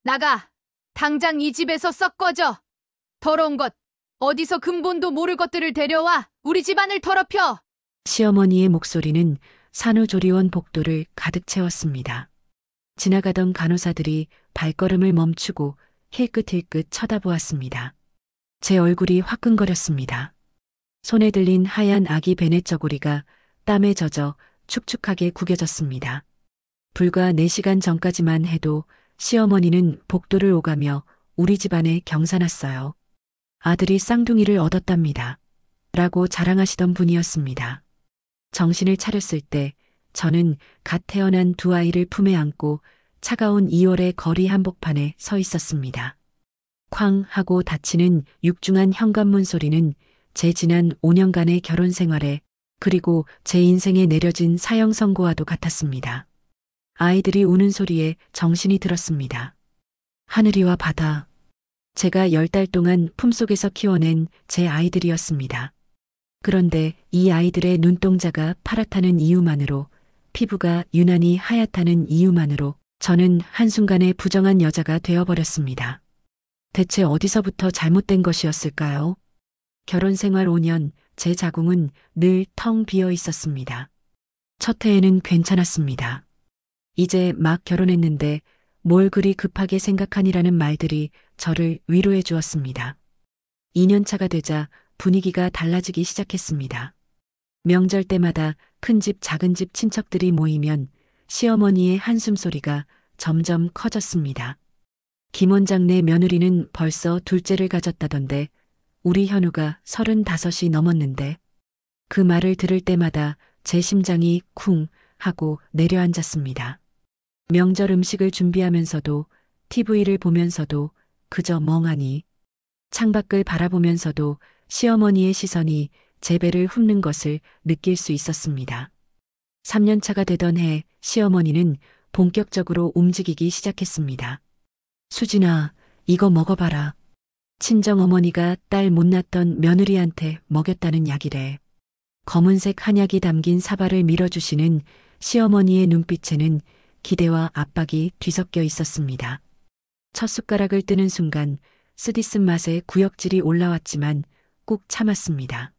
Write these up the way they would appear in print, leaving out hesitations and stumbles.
나가! 당장 이 집에서 썩 꺼져! 더러운 것! 어디서 근본도 모를 것들을 데려와 우리 집안을 더럽혀! 시어머니의 목소리는 산후조리원 복도를 가득 채웠습니다. 지나가던 간호사들이 발걸음을 멈추고 힐끗힐끗 쳐다보았습니다. 제 얼굴이 화끈거렸습니다. 손에 들린 하얀 아기 베넷 저고리가 땀에 젖어 축축하게 구겨졌습니다. 불과 4시간 전까지만 해도 시어머니는 복도를 오가며 우리 집안에 경사났어요. 아들이 쌍둥이를 얻었답니다. 라고 자랑하시던 분이었습니다. 정신을 차렸을 때 저는 갓 태어난 두 아이를 품에 안고 차가운 2월의 거리 한복판에 서 있었습니다. 쾅 하고 닫히는 육중한 현관문 소리는 제 지난 5년간의 결혼 생활에 그리고 제 인생에 내려진 사형 선고와도 같았습니다. 아이들이 우는 소리에 정신이 들었습니다. 하늘이와 바다. 제가 10달 동안 품속에서 키워낸 제 아이들이었습니다. 그런데 이 아이들의 눈동자가 파랗다는 이유만으로, 피부가 유난히 하얗다는 이유만으로 저는 한순간에 부정한 여자가 되어버렸습니다. 대체 어디서부터 잘못된 것이었을까요? 결혼 생활 5년, 제 자궁은 늘 텅 비어 있었습니다. 첫 해에는 괜찮았습니다. 이제 막 결혼했는데 뭘 그리 급하게 생각하니라는 말들이 저를 위로해 주었습니다. 2년 차가 되자 분위기가 달라지기 시작했습니다. 명절 때마다 큰 집 작은 집 친척들이 모이면 시어머니의 한숨소리가 점점 커졌습니다. 김 원장네 며느리는 벌써 둘째를 가졌다던데 우리 현우가 35이 넘었는데 그 말을 들을 때마다 제 심장이 쿵 하고 내려앉았습니다. 명절 음식을 준비하면서도 TV를 보면서도 그저 멍하니 창밖을 바라보면서도 시어머니의 시선이 제 배를 훑는 것을 느낄 수 있었습니다. 3년 차가 되던 해 시어머니는 본격적으로 움직이기 시작했습니다. 수진아, 이거 먹어봐라. 친정어머니가 딸 못 낳던 며느리한테 먹였다는 약이래. 검은색 한약이 담긴 사발을 밀어주시는 시어머니의 눈빛에는 기대와 압박이 뒤섞여 있었습니다. 첫 숟가락을 뜨는 순간 쓰디쓴 맛에 구역질이 올라왔지만 꾹 참았습니다.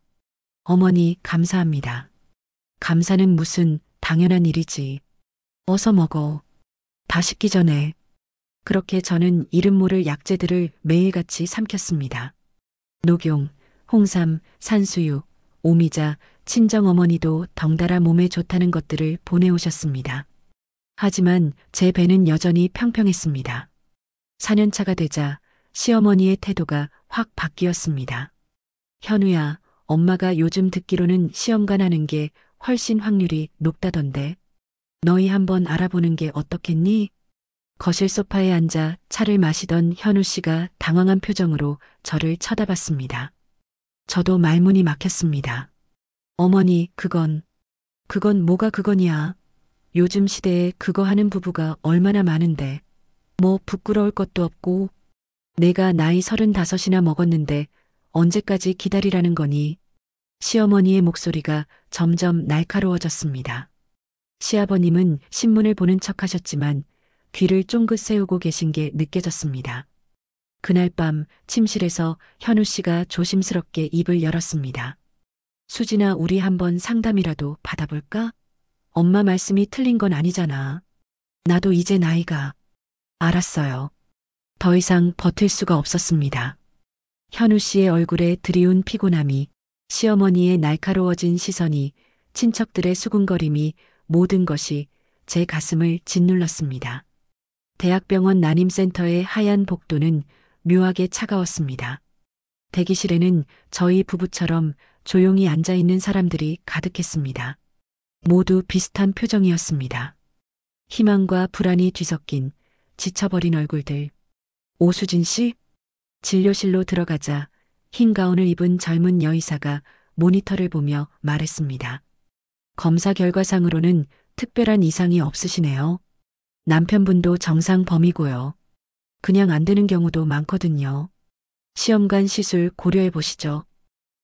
어머니, 감사합니다. 감사는 무슨 당연한 일이지. 어서 먹어. 다 식기 전에. 그렇게 저는 이름 모를 약재들을 매일같이 삼켰습니다. 녹용, 홍삼, 산수유, 오미자, 친정어머니도 덩달아 몸에 좋다는 것들을 보내오셨습니다. 하지만 제 배는 여전히 평평했습니다. 4년차가 되자 시어머니의 태도가 확 바뀌었습니다. 현우야, 엄마가 요즘 듣기로는 시험관 하는 게 훨씬 확률이 높다던데. 너희 한번 알아보는 게 어떻겠니? 거실 소파에 앉아 차를 마시던 현우 씨가 당황한 표정으로 저를 쳐다봤습니다. 저도 말문이 막혔습니다. 어머니, 그건 뭐가 그거냐. 요즘 시대에 그거 하는 부부가 얼마나 많은데. 뭐 부끄러울 것도 없고. 내가 나이 35이나 먹었는데 언제까지 기다리라는 거니? 시어머니의 목소리가 점점 날카로워졌습니다. 시아버님은 신문을 보는 척 하셨지만 귀를 쫑긋 세우고 계신 게 느껴졌습니다. 그날 밤 침실에서 현우 씨가 조심스럽게 입을 열었습니다. 수진아, 우리 한번 상담이라도 받아볼까? 엄마 말씀이 틀린 건 아니잖아. 나도 이제 나이가. 알았어요. 더 이상 버틸 수가 없었습니다. 현우 씨의 얼굴에 드리운 피곤함이, 시어머니의 날카로워진 시선이, 친척들의 수군거림이, 모든 것이 제 가슴을 짓눌렀습니다. 대학병원 난임센터의 하얀 복도는 묘하게 차가웠습니다. 대기실에는 저희 부부처럼 조용히 앉아있는 사람들이 가득했습니다. 모두 비슷한 표정이었습니다. 희망과 불안이 뒤섞인 지쳐버린 얼굴들. 오수진 씨? 진료실로 들어가자 흰 가운을 입은 젊은 여의사가 모니터를 보며 말했습니다. 검사 결과상으로는 특별한 이상이 없으시네요. 남편분도 정상 범위고요. 그냥 안 되는 경우도 많거든요. 시험관 시술 고려해 보시죠.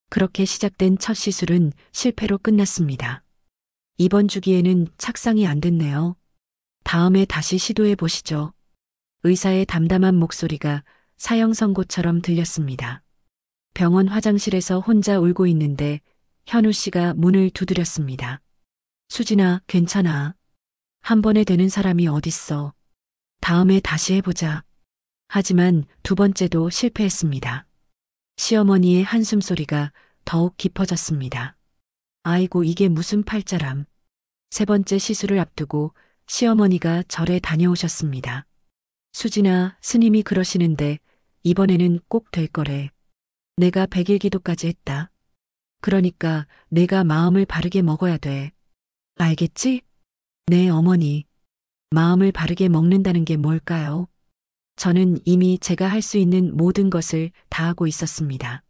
그렇게 시작된 첫 시술은 실패로 끝났습니다. 이번 주기에는 착상이 안 됐네요. 다음에 다시 시도해 보시죠. 의사의 담담한 목소리가 사형 선고처럼 들렸습니다. 병원 화장실에서 혼자 울고 있는데 현우 씨가 문을 두드렸습니다. 수진아, 괜찮아. 한 번에 되는 사람이 어딨어. 다음에 다시 해보자. 하지만 두 번째도 실패했습니다. 시어머니의 한숨 소리가 더욱 깊어졌습니다. 아이고, 이게 무슨 팔자람. 세 번째 시술을 앞두고 시어머니가 절에 다녀오셨습니다. 수진아, 스님이 그러시는데 이번에는 꼭 될 거래. 내가 100일 기도까지 했다. 그러니까 내가 마음을 바르게 먹어야 돼. 알겠지? 네, 어머니. 마음을 바르게 먹는다는 게 뭘까요? 저는 이미 제가 할 수 있는 모든 것을 다 하고 있었습니다.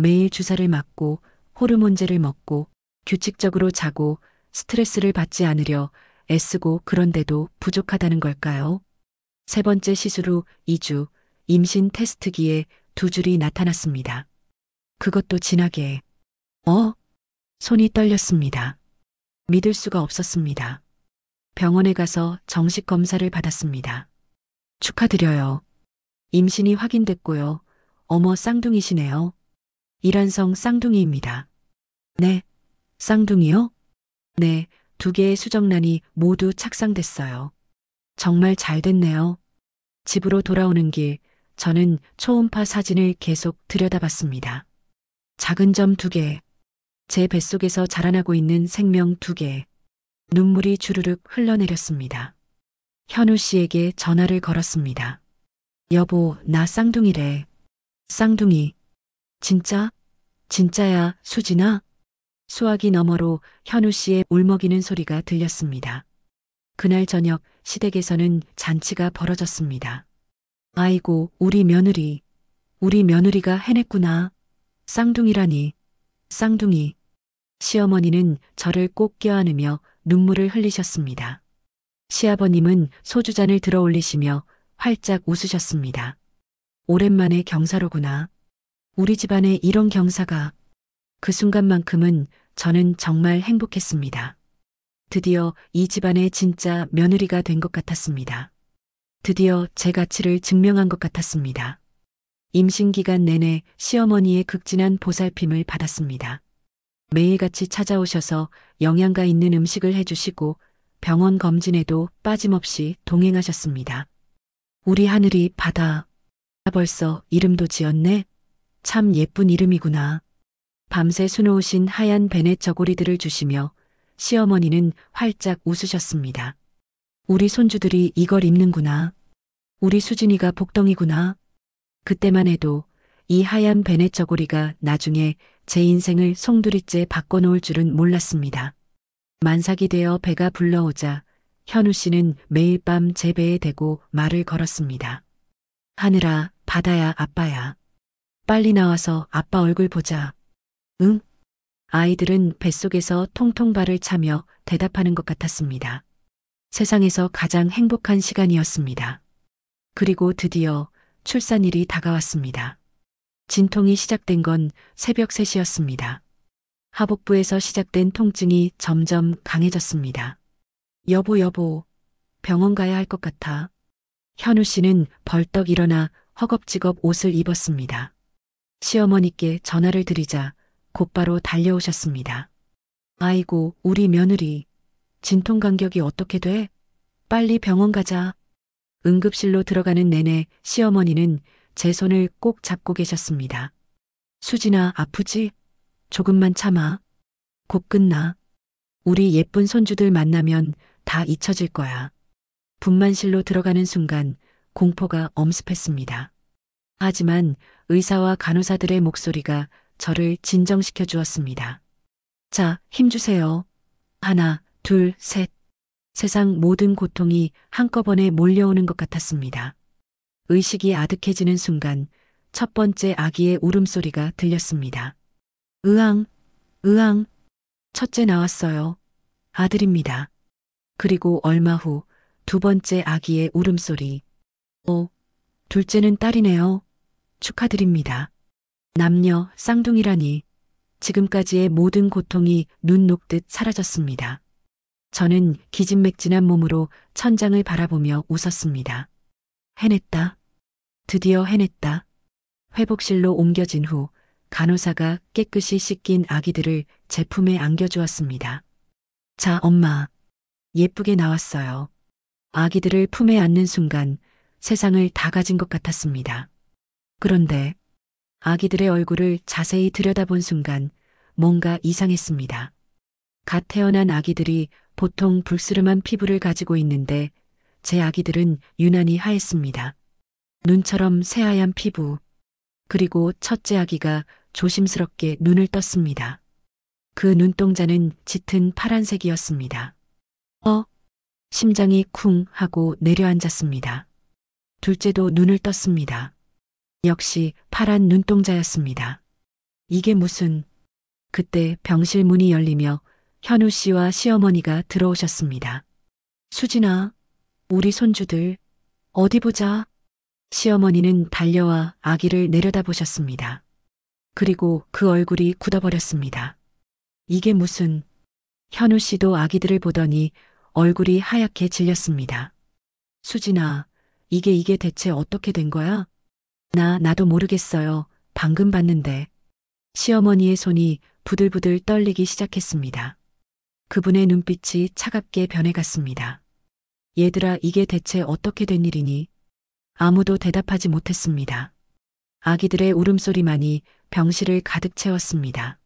매일 주사를 맞고 호르몬제를 먹고 규칙적으로 자고 스트레스를 받지 않으려 애쓰고, 그런데도 부족하다는 걸까요? 세 번째 시술 후 2주, 임신 테스트기에 2줄이 나타났습니다. 그것도 진하게. 손이 떨렸습니다. 믿을 수가 없었습니다. 병원에 가서 정식 검사를 받았습니다. 축하드려요. 임신이 확인됐고요. 어머, 쌍둥이시네요. 이란성 쌍둥이입니다. 네, 쌍둥이요? 네, 2개의 수정란이 모두 착상됐어요. 정말 잘 됐네요. 집으로 돌아오는 길, 저는 초음파 사진을 계속 들여다봤습니다. 작은 점 2개, 제 뱃속에서 자라나고 있는 생명 2개, 눈물이 주르륵 흘러내렸습니다. 현우 씨에게 전화를 걸었습니다. 여보, 나 쌍둥이래. 쌍둥이. 진짜? 진짜야, 수진아? 수화기 너머로 현우 씨의 울먹이는 소리가 들렸습니다. 그날 저녁 시댁에서는 잔치가 벌어졌습니다. 아이고, 우리 며느리가 해냈구나. 쌍둥이라니. 쌍둥이. 시어머니는 저를 꼭 껴안으며 눈물을 흘리셨습니다. 시아버님은 소주잔을 들어 올리시며 활짝 웃으셨습니다. 오랜만에 경사로구나. 우리 집안에 이런 경사가. 그 순간만큼은 저는 정말 행복했습니다. 드디어 이 집안의 진짜 며느리가 된 것 같았습니다. 드디어 제 가치를 증명한 것 같았습니다. 임신 기간 내내 시어머니의 극진한 보살핌을 받았습니다. 매일같이 찾아오셔서 영양가 있는 음식을 해주시고 병원 검진에도 빠짐없이 동행하셨습니다. 우리 하늘이 바다. 벌써 이름도 지었네? 참 예쁜 이름이구나. 밤새 수놓으신 하얀 베넷 저고리들을 주시며 시어머니는 활짝 웃으셨습니다. 우리 손주들이 이걸 입는구나. 우리 수진이가 복덩이구나. 그때만 해도 이 하얀 베넷 저고리가 나중에 제 인생을 송두리째 바꿔놓을 줄은 몰랐습니다. 만삭이 되어 배가 불러오자 현우 씨는 매일 밤 제 배에 대고 말을 걸었습니다. 하늘아, 바다야, 아빠야. 빨리 나와서 아빠 얼굴 보자. 응? 아이들은 뱃속에서 통통 발을 차며 대답하는 것 같았습니다. 세상에서 가장 행복한 시간이었습니다. 그리고 드디어 출산일이 다가왔습니다. 진통이 시작된 건 새벽 3시였습니다. 하복부에서 시작된 통증이 점점 강해졌습니다. 여보, 병원 가야 할 것 같아. 현우 씨는 벌떡 일어나 허겁지겁 옷을 입었습니다. 시어머니께 전화를 드리자 곧바로 달려오셨습니다. 아이고, 우리 며느리. 진통 간격이 어떻게 돼? 빨리 병원 가자. 응급실로 들어가는 내내 시어머니는 제 손을 꼭 잡고 계셨습니다. 수진아, 아프지? 조금만 참아. 곧 끝나. 우리 예쁜 손주들 만나면 다 잊혀질 거야. 분만실로 들어가는 순간 공포가 엄습했습니다. 하지만 의사와 간호사들의 목소리가 저를 진정시켜 주었습니다. 자, 힘주세요. 하나, 둘, 셋. 세상 모든 고통이 한꺼번에 몰려오는 것 같았습니다. 의식이 아득해지는 순간 첫 번째 아기의 울음소리가 들렸습니다. 으앙, 으앙. 첫째 나왔어요. 아들입니다. 그리고 얼마 후 두 번째 아기의 울음소리. 둘째는 딸이네요. 축하드립니다. 남녀 쌍둥이라니. 지금까지의 모든 고통이 눈 녹듯 사라졌습니다. 저는 기진맥진한 몸으로 천장을 바라보며 웃었습니다. 해냈다. 드디어 해냈다. 회복실로 옮겨진 후 간호사가 깨끗이 씻긴 아기들을 제 품에 안겨주었습니다. 자, 엄마. 예쁘게 나왔어요. 아기들을 품에 안는 순간 세상을 다 가진 것 같았습니다. 그런데 아기들의 얼굴을 자세히 들여다본 순간 뭔가 이상했습니다. 갓 태어난 아기들이 보통 불스름한 피부를 가지고 있는데 제 아기들은 유난히 하였습니다. 눈처럼 새하얀 피부. 그리고 첫째 아기가 조심스럽게 눈을 떴습니다. 그 눈동자는 짙은 파란색이었습니다. 심장이 쿵 하고 내려앉았습니다. 둘째도 눈을 떴습니다. 역시 파란 눈동자였습니다. 이게 무슨... 그때 병실 문이 열리며 현우 씨와 시어머니가 들어오셨습니다. 수진아, 우리 손주들, 어디 보자. 시어머니는 달려와 아기를 내려다보셨습니다. 그리고 그 얼굴이 굳어버렸습니다. 이게 무슨... 현우 씨도 아기들을 보더니 얼굴이 하얗게 질렸습니다. 수진아, 이게 대체 어떻게 된 거야? 나도 모르겠어요. 방금 봤는데. 시어머니의 손이 부들부들 떨리기 시작했습니다. 그분의 눈빛이 차갑게 변해갔습니다. 얘들아, 이게 대체 어떻게 된 일이니? 아무도 대답하지 못했습니다. 아기들의 울음소리만이 병실을 가득 채웠습니다.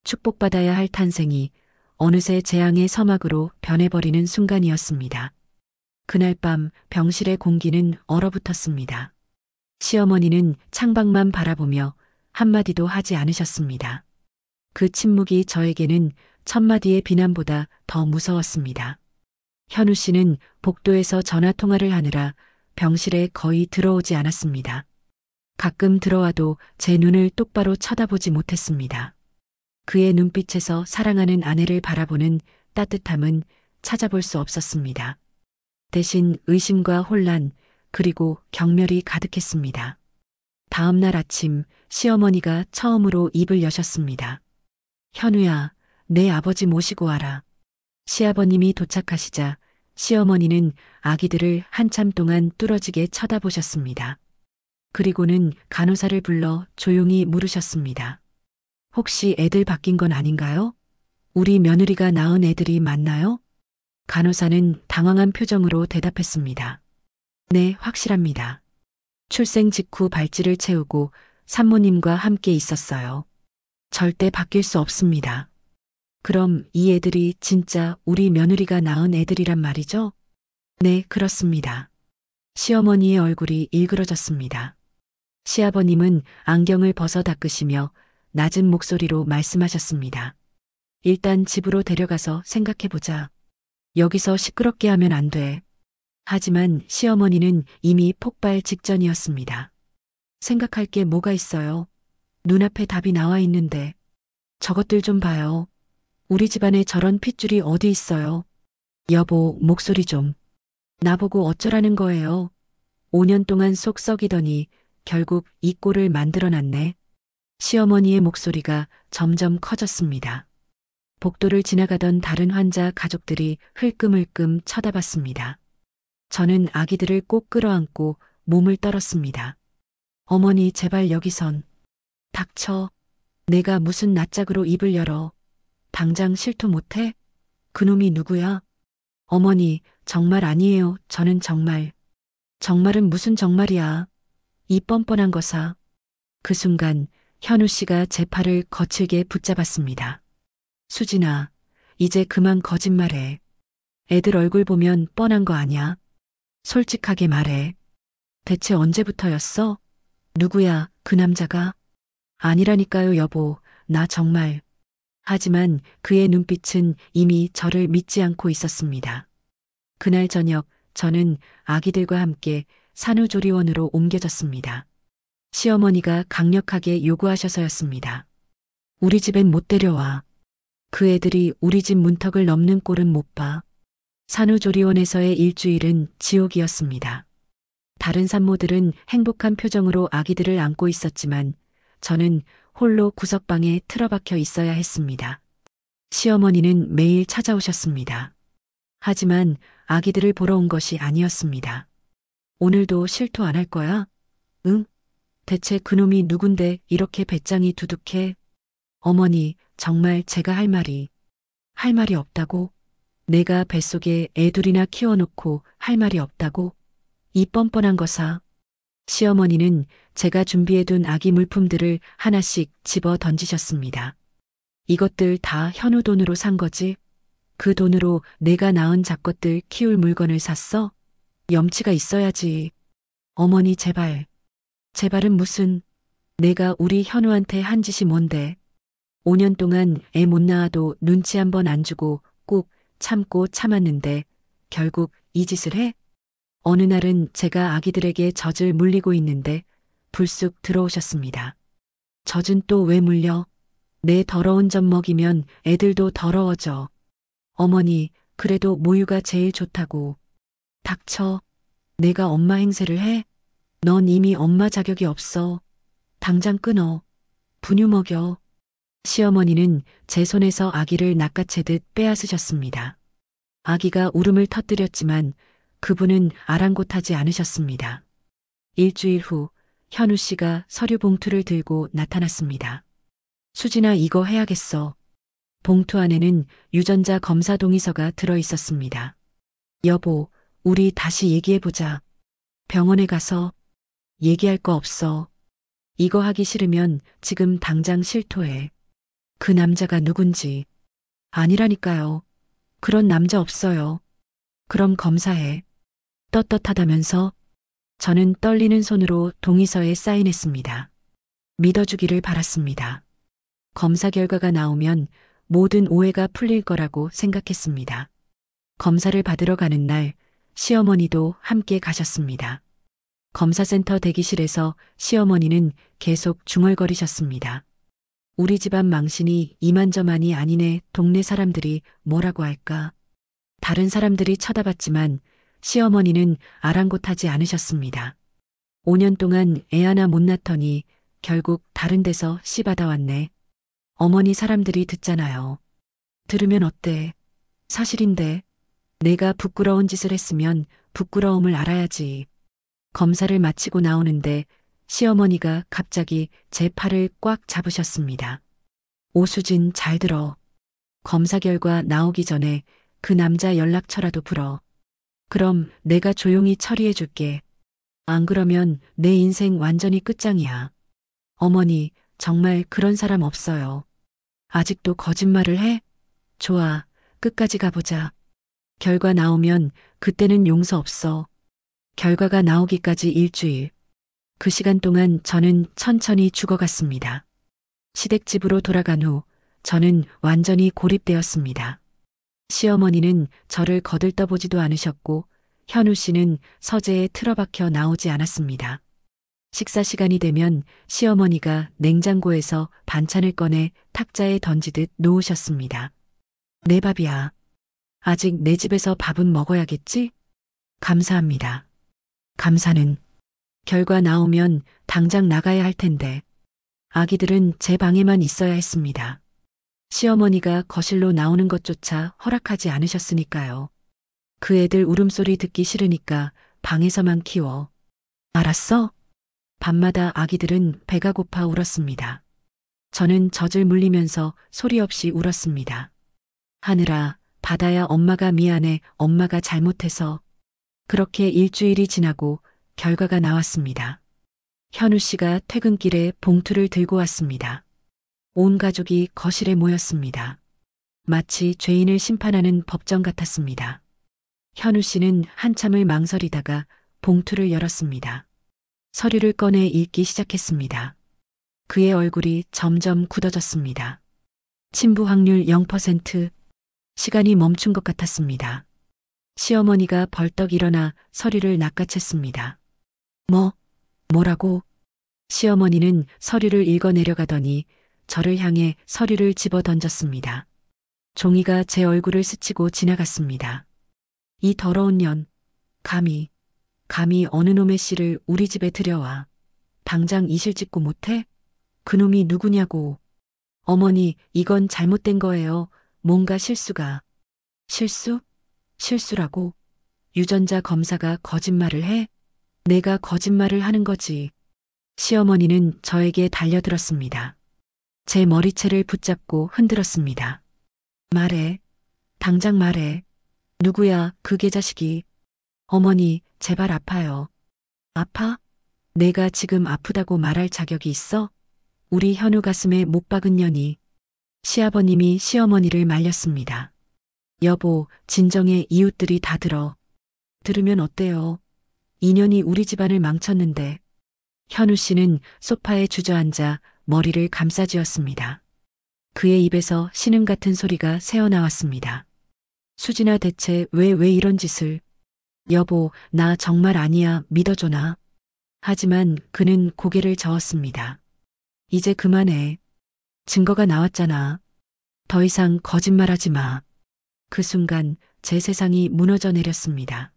축복받아야 할 탄생이 어느새 재앙의 서막으로 변해버리는 순간이었습니다. 그날 밤 병실의 공기는 얼어붙었습니다. 시어머니는 창밖만 바라보며 한마디도 하지 않으셨습니다. 그 침묵이 저에게는 천마디의 비난보다 더 무서웠습니다. 현우 씨는 복도에서 전화통화를 하느라 병실에 거의 들어오지 않았습니다. 가끔 들어와도 제 눈을 똑바로 쳐다보지 못했습니다. 그의 눈빛에서 사랑하는 아내를 바라보는 따뜻함은 찾아볼 수 없었습니다. 대신 의심과 혼란, 그리고 경멸이 가득했습니다. 다음 날 아침 시어머니가 처음으로 입을 여셨습니다. 현우야, 내 아버지 모시고 와라. 시아버님이 도착하시자 시어머니는 아기들을 한참 동안 뚫어지게 쳐다보셨습니다. 그리고는 간호사를 불러 조용히 물으셨습니다. 혹시 애들 바뀐 건 아닌가요? 우리 며느리가 낳은 애들이 맞나요? 간호사는 당황한 표정으로 대답했습니다. 네, 확실합니다. 출생 직후 발찌를 채우고 산모님과 함께 있었어요. 절대 바뀔 수 없습니다. 그럼 이 애들이 진짜 우리 며느리가 낳은 애들이란 말이죠? 네, 그렇습니다. 시어머니의 얼굴이 일그러졌습니다. 시아버님은 안경을 벗어 닦으시며 낮은 목소리로 말씀하셨습니다. 일단 집으로 데려가서 생각해보자. 여기서 시끄럽게 하면 안 돼. 하지만 시어머니는 이미 폭발 직전이었습니다. 생각할 게 뭐가 있어요? 눈앞에 답이 나와 있는데. 저것들 좀 봐요. 우리 집안에 저런 핏줄이 어디 있어요? 여보, 목소리 좀. 나보고 어쩌라는 거예요? 5년 동안 속 썩이더니 결국 이 꼴을 만들어놨네. 시어머니의 목소리가 점점 커졌습니다. 복도를 지나가던 다른 환자 가족들이 흘끔흘끔 쳐다봤습니다. 저는 아기들을 꼭 끌어안고 몸을 떨었습니다. 어머니, 제발 여기선. 닥쳐. 내가 무슨 낯짝으로 입을 열어. 당장 실토 못해? 그놈이 누구야? 어머니, 정말 아니에요. 저는 정말. 정말은 무슨 정말이야. 이 뻔뻔한 거사. 그 순간 현우 씨가 제 팔을 거칠게 붙잡았습니다. 수진아, 이제 그만 거짓말해. 애들 얼굴 보면 뻔한 거 아냐? 솔직하게 말해. 대체 언제부터였어? 누구야, 그 남자가? 아니라니까요, 여보. 나 정말. 하지만 그의 눈빛은 이미 저를 믿지 않고 있었습니다. 그날 저녁 저는 아기들과 함께 산후조리원으로 옮겨졌습니다. 시어머니가 강력하게 요구하셔서였습니다. 우리 집엔 못 데려와. 그 애들이 우리 집 문턱을 넘는 꼴은 못 봐. 산후조리원에서의 일주일은 지옥이었습니다. 다른 산모들은 행복한 표정으로 아기들을 안고 있었지만 저는 홀로 구석방에 틀어박혀 있어야 했습니다. 시어머니는 매일 찾아오셨습니다. 하지만 아기들을 보러 온 것이 아니었습니다. 오늘도 실토 안 할 거야? 응? 대체 그놈이 누군데 이렇게 배짱이 두둑해? 어머니, 정말 제가 할 말이 없다고? 내가 뱃속에 애 둘이나 키워놓고 할 말이 없다고? 이 뻔뻔한 거사. 시어머니는 제가 준비해둔 아기 물품들을 하나씩 집어 던지셨습니다. 이것들 다 현우 돈으로 산 거지? 그 돈으로 내가 낳은 작것들 키울 물건을 샀어? 염치가 있어야지. 어머니 제발. 제발은 무슨. 내가 우리 현우한테 한 짓이 뭔데. 5년 동안 애 못 낳아도 눈치 한 번 안 주고 꾹 참고 참았는데 결국 이 짓을 해? 어느 날은 제가 아기들에게 젖을 물리고 있는데 불쑥 들어오셨습니다. 젖은 또 왜 물려? 내 더러운 젖 먹이면 애들도 더러워져. 어머니, 그래도 모유가 제일 좋다고. 닥쳐. 내가 엄마 행세를 해? 넌 이미 엄마 자격이 없어. 당장 끊어. 분유 먹여. 시어머니는 제 손에서 아기를 낚아채듯 빼앗으셨습니다. 아기가 울음을 터뜨렸지만 그분은 아랑곳하지 않으셨습니다. 일주일 후 현우 씨가 서류 봉투를 들고 나타났습니다. 수진아, 이거 해야겠어. 봉투 안에는 유전자 검사 동의서가 들어 있었습니다. 여보, 우리 다시 얘기해보자. 병원에 가서. 얘기할 거 없어. 이거 하기 싫으면 지금 당장 실토해. 그 남자가 누군지. 아니라니까요. 그런 남자 없어요. 그럼 검사해. 떳떳하다면서? 저는 떨리는 손으로 동의서에 사인했습니다. 믿어주기를 바랐습니다. 검사 결과가 나오면 모든 오해가 풀릴 거라고 생각했습니다. 검사를 받으러 가는 날 시어머니도 함께 가셨습니다. 검사센터 대기실에서 시어머니는 계속 중얼거리셨습니다. 우리 집안 망신이 이만저만이 아니네. 동네 사람들이 뭐라고 할까? 다른 사람들이 쳐다봤지만 시어머니는 아랑곳하지 않으셨습니다. 5년 동안 애 하나 못 낳더니 결국 다른 데서 씨 받아왔네. 어머니, 사람들이 듣잖아요. 들으면 어때? 사실인데. 내가 부끄러운 짓을 했으면 부끄러움을 알아야지. 검사를 마치고 나오는데 시어머니가 갑자기 제 팔을 꽉 잡으셨습니다. 오수진, 잘 들어. 검사 결과 나오기 전에 그 남자 연락처라도 불어. 그럼 내가 조용히 처리해 줄게. 안 그러면 내 인생 완전히 끝장이야. 어머니, 정말 그런 사람 없어요. 아직도 거짓말을 해? 좋아, 끝까지 가보자. 결과 나오면 그때는 용서 없어. 결과가 나오기까지 일주일. 그 시간 동안 저는 천천히 죽어갔습니다. 시댁집으로 돌아간 후 저는 완전히 고립되었습니다. 시어머니는 저를 거들떠보지도 않으셨고 현우 씨는 서재에 틀어박혀 나오지 않았습니다. 식사 시간이 되면 시어머니가 냉장고에서 반찬을 꺼내 탁자에 던지듯 놓으셨습니다. 내 밥이야. 아직 내 집에서 밥은 먹어야겠지? 감사합니다. 감사는. 결과 나오면 당장 나가야 할 텐데. 아기들은 제 방에만 있어야 했습니다. 시어머니가 거실로 나오는 것조차 허락하지 않으셨으니까요. 그 애들 울음소리 듣기 싫으니까 방에서만 키워. 알았어? 밤마다 아기들은 배가 고파 울었습니다. 저는 젖을 물리면서 소리 없이 울었습니다. 하늘아, 바다야, 엄마가 미안해. 엄마가 잘못해서. 그렇게 일주일이 지나고 결과가 나왔습니다. 현우 씨가 퇴근길에 봉투를 들고 왔습니다. 온 가족이 거실에 모였습니다. 마치 죄인을 심판하는 법정 같았습니다. 현우 씨는 한참을 망설이다가 봉투를 열었습니다. 서류를 꺼내 읽기 시작했습니다. 그의 얼굴이 점점 굳어졌습니다. 친부 확률 0%. 시간이 멈춘 것 같았습니다. 시어머니가 벌떡 일어나 서류를 낚아챘습니다. 뭐라고? 시어머니는 서류를 읽어내려가더니 저를 향해 서류를 집어 던졌습니다. 종이가 제 얼굴을 스치고 지나갔습니다. 이 더러운 년, 감히 어느 놈의 씨를 우리 집에 들여와. 당장 이실 짓고 못해? 그놈이 누구냐고. 어머니, 이건 잘못된 거예요. 뭔가 실수가. 실수? 실수라고? 유전자 검사가 거짓말을 해? 내가 거짓말을 하는 거지. 시어머니는 저에게 달려들었습니다. 제 머리채를 붙잡고 흔들었습니다. 말해. 당장 말해. 누구야, 그 개자식이. 어머니, 제발 아파요. 아파? 내가 지금 아프다고 말할 자격이 있어? 우리 현우 가슴에 못 박은 년이. 시아버님이 시어머니를 말렸습니다. 여보, 진정해. 이웃들이 다 들어. 들으면 어때요? 인연이 우리 집안을 망쳤는데. 현우 씨는 소파에 주저앉아 머리를 감싸쥐었습니다. 그의 입에서 신음 같은 소리가 새어나왔습니다. 수진아, 대체 왜 이런 짓을. 여보, 나 정말 아니야. 믿어줘나. 하지만 그는 고개를 저었습니다. 이제 그만해. 증거가 나왔잖아. 더 이상 거짓말하지 마. 그 순간 제 세상이 무너져 내렸습니다.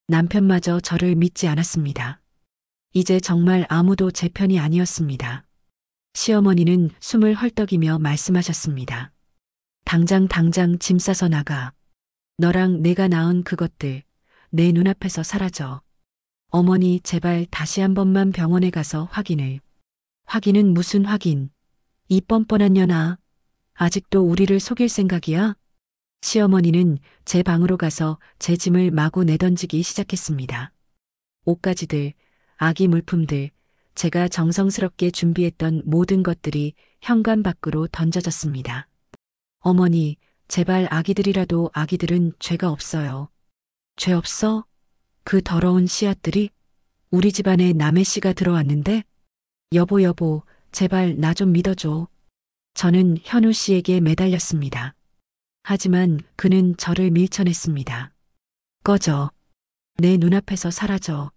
남편마저 저를 믿지 않았습니다. 이제 정말 아무도 제 편이 아니었습니다. 시어머니는 숨을 헐떡이며 말씀하셨습니다. 당장 짐 싸서 나가. 너랑 내가 낳은 그것들 내 눈앞에서 사라져. 어머니, 제발 다시 한 번만 병원에 가서 확인을. 확인은 무슨 확인? 이 뻔뻔한 년아. 아직도 우리를 속일 생각이야? 시어머니는 제 방으로 가서 제 짐을 마구 내던지기 시작했습니다. 옷가지들, 아기 물품들, 제가 정성스럽게 준비했던 모든 것들이 현관 밖으로 던져졌습니다. 어머니, 제발 아기들이라도. 아기들은 죄가 없어요. 죄 없어? 그 더러운 씨앗들이? 우리 집안에 남의 씨가 들어왔는데? 여보, 제발 나 좀 믿어줘. 저는 현우 씨에게 매달렸습니다. 하지만 그는 저를 밀쳐냈습니다. 꺼져. 내 눈앞에서 사라져.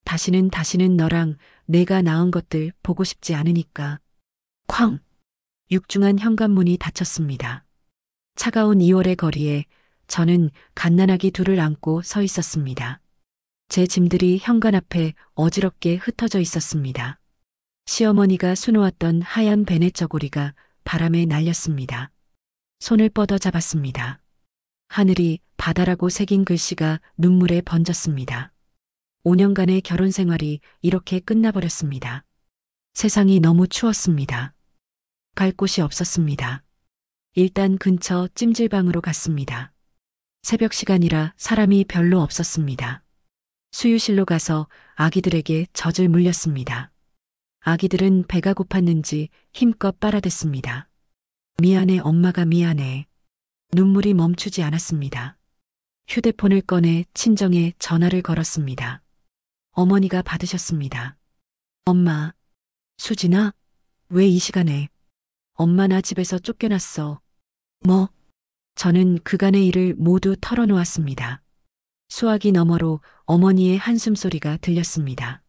다시는 너랑 내가 낳은 것들 보고 싶지 않으니까. 쾅! 육중한 현관문이 닫혔습니다. 차가운 2월의 거리에 저는 갓난아기 둘을 안고 서 있었습니다. 제 짐들이 현관 앞에 어지럽게 흩어져 있었습니다. 시어머니가 수놓았던 하얀 베네 저고리가 바람에 날렸습니다. 손을 뻗어 잡았습니다. 하늘이 바다라고 새긴 글씨가 눈물에 번졌습니다. 5년간의 결혼 생활이 이렇게 끝나버렸습니다. 세상이 너무 추웠습니다. 갈 곳이 없었습니다. 일단 근처 찜질방으로 갔습니다. 새벽 시간이라 사람이 별로 없었습니다. 수유실로 가서 아기들에게 젖을 물렸습니다. 아기들은 배가 고팠는지 힘껏 빨아댔습니다. 미안해, 엄마가 미안해. 눈물이 멈추지 않았습니다. 휴대폰을 꺼내 친정에 전화를 걸었습니다. 어머니가 받으셨습니다. 엄마, 수진아, 왜 이 시간에? 엄마, 나 집에서 쫓겨났어. 뭐? 저는 그간의 일을 모두 털어놓았습니다. 수화기 너머로 어머니의 한숨 소리가 들렸습니다.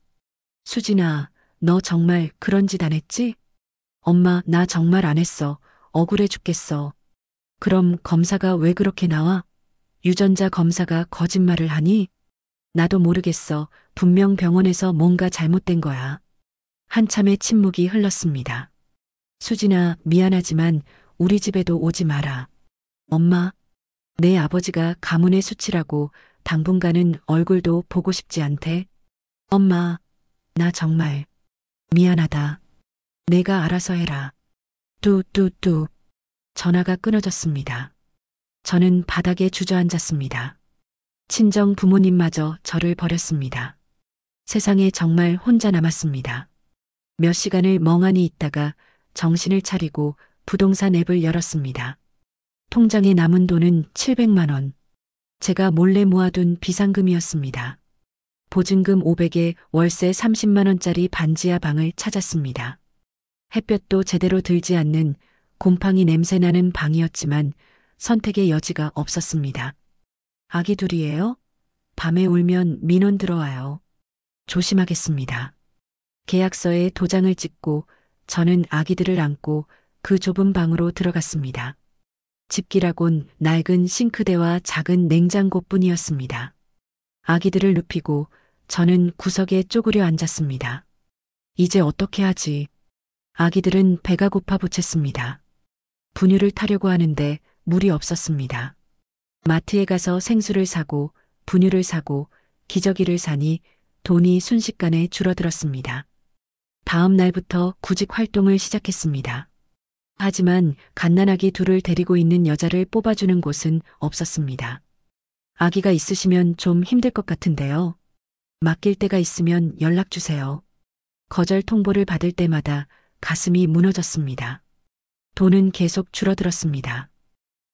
수진아, 너 정말 그런 짓 안 했지? 엄마, 나 정말 안 했어. 억울해 죽겠어. 그럼 검사가 왜 그렇게 나와? 유전자 검사가 거짓말을 하니? 나도 모르겠어. 분명 병원에서 뭔가 잘못된 거야. 한참의 침묵이 흘렀습니다. 수진아, 미안하지만 우리 집에도 오지 마라. 엄마, 내 아버지가 가문의 수치라고 당분간은 얼굴도 보고 싶지 않대. 엄마, 나 정말 미안하다. 내가 알아서 해라. 뚜뚜뚜. 전화가 끊어졌습니다. 저는 바닥에 주저앉았습니다. 친정 부모님마저 저를 버렸습니다. 세상에 정말 혼자 남았습니다. 몇 시간을 멍하니 있다가 정신을 차리고 부동산 앱을 열었습니다. 통장에 남은 돈은 700만 원. 제가 몰래 모아둔 비상금이었습니다. 보증금 500에 월세 30만 원짜리 반지하 방을 찾았습니다. 햇볕도 제대로 들지 않는 곰팡이 냄새나는 방이었지만 선택의 여지가 없었습니다. 아기 둘이에요? 밤에 울면 민원 들어와요. 조심하겠습니다. 계약서에 도장을 찍고 저는 아기들을 안고 그 좁은 방으로 들어갔습니다. 집기라곤 낡은 싱크대와 작은 냉장고뿐이었습니다. 아기들을 눕히고 저는 구석에 쪼그려 앉았습니다. 이제 어떻게 하지? 아기들은 배가 고파 부쳤습니다. 분유를 타려고 하는데 물이 없었습니다. 마트에 가서 생수를 사고 분유를 사고 기저귀를 사니 돈이 순식간에 줄어들었습니다. 다음 날부터 구직 활동을 시작했습니다. 하지만 갓난아기 둘을 데리고 있는 여자를 뽑아주는 곳은 없었습니다. 아기가 있으시면 좀 힘들 것 같은데요. 맡길 때가 있으면 연락 주세요. 거절 통보를 받을 때마다 가슴이 무너졌습니다. 돈은 계속 줄어들었습니다.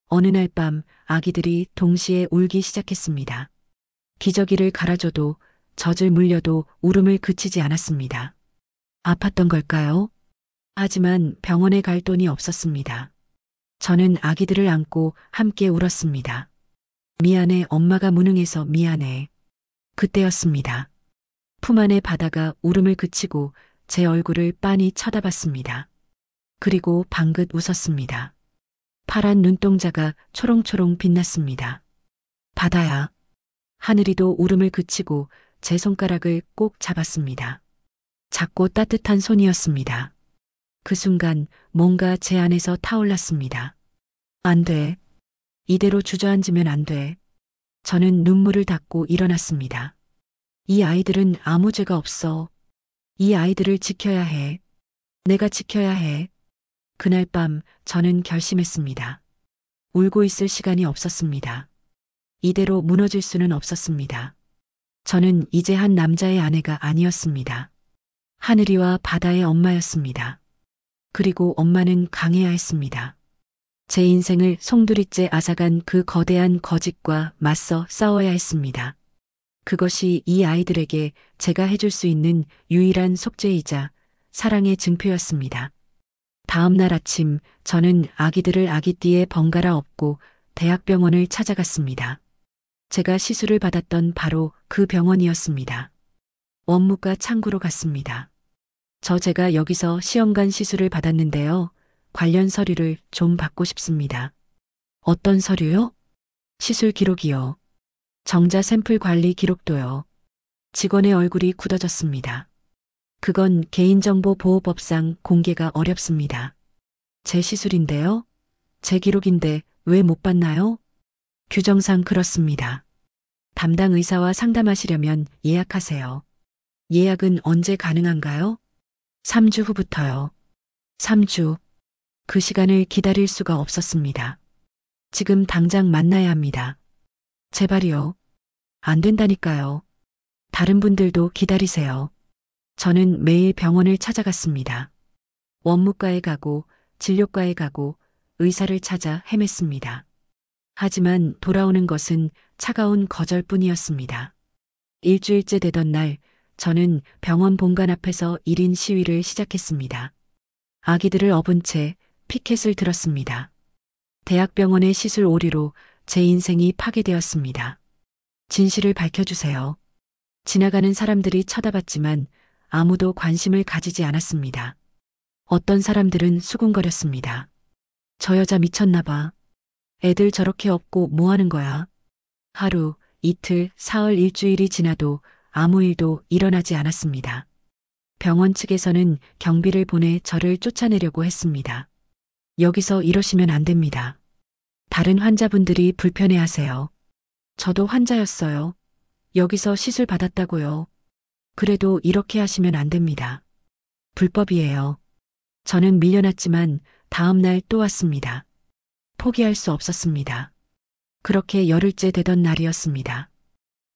어느 날 밤 아기들이 동시에 울기 시작했습니다. 기저귀를 갈아줘도 젖을 물려도 울음을 그치지 않았습니다. 아팠던 걸까요? 하지만 병원에 갈 돈이 없었습니다. 저는 아기들을 안고 함께 울었습니다. 미안해, 엄마가 무능해서 미안해. 그때였습니다. 품 안의 바다가 울음을 그치고 제 얼굴을 빤히 쳐다봤습니다. 그리고 방긋 웃었습니다. 파란 눈동자가 초롱초롱 빛났습니다. 바다야. 하늘이도 울음을 그치고 제 손가락을 꼭 잡았습니다. 작고 따뜻한 손이었습니다. 그 순간 뭔가 제 안에서 타올랐습니다. 안 돼. 이대로 주저앉으면 안 돼. 저는 눈물을 닦고 일어났습니다. 이 아이들은 아무 죄가 없어. 이 아이들을 지켜야 해. 내가 지켜야 해. 그날 밤 저는 결심했습니다. 울고 있을 시간이 없었습니다. 이대로 무너질 수는 없었습니다. 저는 이제 한 남자의 아내가 아니었습니다. 하늘이와 바다의 엄마였습니다. 그리고 엄마는 강해야 했습니다. 제 인생을 송두리째 앗아간 그 거대한 거짓과 맞서 싸워야 했습니다. 그것이 이 아이들에게 제가 해줄 수 있는 유일한 속죄이자 사랑의 증표였습니다. 다음 날 아침 저는 아기들을 아기띠에 번갈아 업고 대학병원을 찾아갔습니다. 제가 시술을 받았던 바로 그 병원이었습니다. 원무과 창구로 갔습니다. 제가 여기서 시험관 시술을 받았는데요. 관련 서류를 좀 받고 싶습니다. 어떤 서류요? 시술 기록이요. 정자 샘플 관리 기록도요. 직원의 얼굴이 굳어졌습니다. 그건 개인정보보호법상 공개가 어렵습니다. 제 시술인데요. 제 기록인데 왜 못 받나요? 규정상 그렇습니다. 담당 의사와 상담하시려면 예약하세요. 예약은 언제 가능한가요? 3주 후부터요. 3주. 그 시간을 기다릴 수가 없었습니다. 지금 당장 만나야 합니다. 제발이요. 안 된다니까요. 다른 분들도 기다리세요. 저는 매일 병원을 찾아갔습니다. 원무과에 가고 진료과에 가고 의사를 찾아 헤맸습니다. 하지만 돌아오는 것은 차가운 거절뿐이었습니다. 일주일째 되던 날 저는 병원 본관 앞에서 1인 시위를 시작했습니다. 아기들을 업은 채 피켓을 들었습니다. 대학병원의 시술 오류로 제 인생이 파괴되었습니다. 진실을 밝혀주세요. 지나가는 사람들이 쳐다봤지만 아무도 관심을 가지지 않았습니다. 어떤 사람들은 수군거렸습니다. 저 여자 미쳤나 봐. 애들 저렇게 업고 뭐 하는 거야? 하루, 이틀, 사흘, 일주일이 지나도 아무 일도 일어나지 않았습니다. 병원 측에서는 경비를 보내 저를 쫓아내려고 했습니다. 여기서 이러시면 안 됩니다. 다른 환자분들이 불편해하세요. 저도 환자였어요. 여기서 시술 받았다고요. 그래도 이렇게 하시면 안 됩니다. 불법이에요. 저는 밀려났지만 다음 날 또 왔습니다. 포기할 수 없었습니다. 그렇게 열흘째 되던 날이었습니다.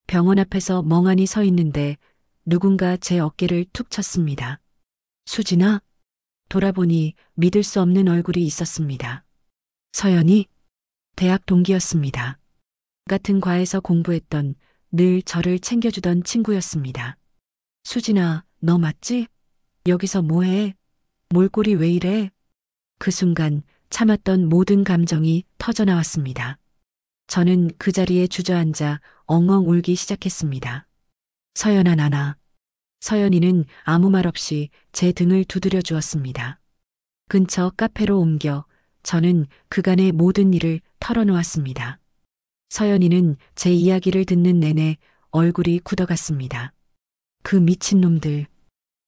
병원 앞에서 멍하니 서 있는데 누군가 제 어깨를 툭 쳤습니다. 수진아? 돌아보니 믿을 수 없는 얼굴이 있었습니다. 서연이? 대학 동기였습니다. 같은 과에서 공부했던 늘 저를 챙겨주던 친구였습니다. 수진아, 너 맞지? 여기서 뭐해? 몰골이 왜 이래? 그 순간 참았던 모든 감정이 터져나왔습니다. 저는 그 자리에 주저앉아 엉엉 울기 시작했습니다. 서연아, 나나. 서연이는 아무 말 없이 제 등을 두드려 주었습니다. 근처 카페로 옮겨 저는 그간의 모든 일을 털어놓았습니다. 서연이는 제 이야기를 듣는 내내 얼굴이 굳어갔습니다. 그 미친놈들.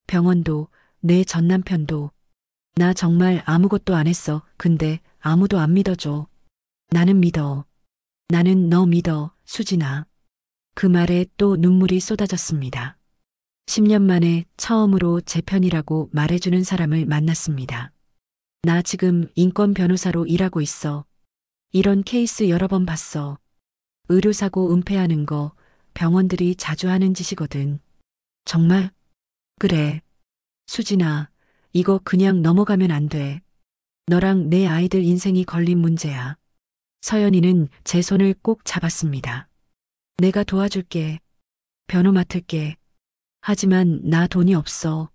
병원도, 내 전남편도. 나 정말 아무것도 안 했어. 근데 아무도 안 믿어줘. 나는 믿어. 나는 너 믿어, 수진아. 그 말에 또 눈물이 쏟아졌습니다. 10년 만에 처음으로 제 편이라고 말해주는 사람을 만났습니다. 나 지금 인권 변호사로 일하고 있어. 이런 케이스 여러 번 봤어. 의료사고 은폐하는 거 병원들이 자주 하는 짓이거든. 정말? 그래. 수진아, 이거 그냥 넘어가면 안 돼. 너랑 내 아이들 인생이 걸린 문제야. 서연이는 제 손을 꼭 잡았습니다. 내가 도와줄게. 변호 맡을게. 하지만 나 돈이 없어.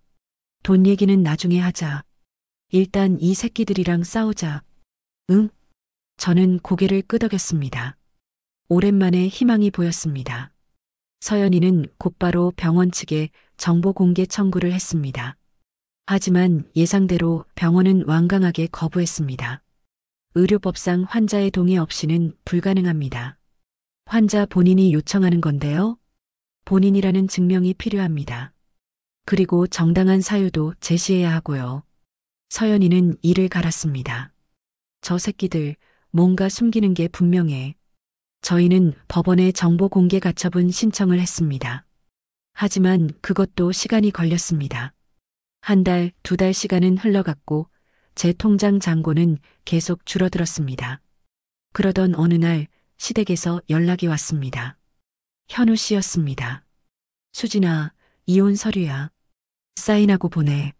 돈 얘기는 나중에 하자. 일단 이 새끼들이랑 싸우자. 응? 저는 고개를 끄덕였습니다. 오랜만에 희망이 보였습니다. 서연이는 곧바로 병원 측에 정보 공개 청구를 했습니다. 하지만 예상대로 병원은 완강하게 거부했습니다. 의료법상 환자의 동의 없이는 불가능합니다. 환자 본인이 요청하는 건데요. 본인이라는 증명이 필요합니다. 그리고 정당한 사유도 제시해야 하고요. 서연이는 이를 갈았습니다. 저 새끼들 뭔가 숨기는 게 분명해. 저희는 법원에 정보 공개 가처분 신청을 했습니다. 하지만 그것도 시간이 걸렸습니다. 한 달, 2달 시간은 흘러갔고 제 통장 잔고는 계속 줄어들었습니다. 그러던 어느 날 시댁에서 연락이 왔습니다. 현우 씨였습니다. 수진아, 이혼 서류야. 사인하고 보내.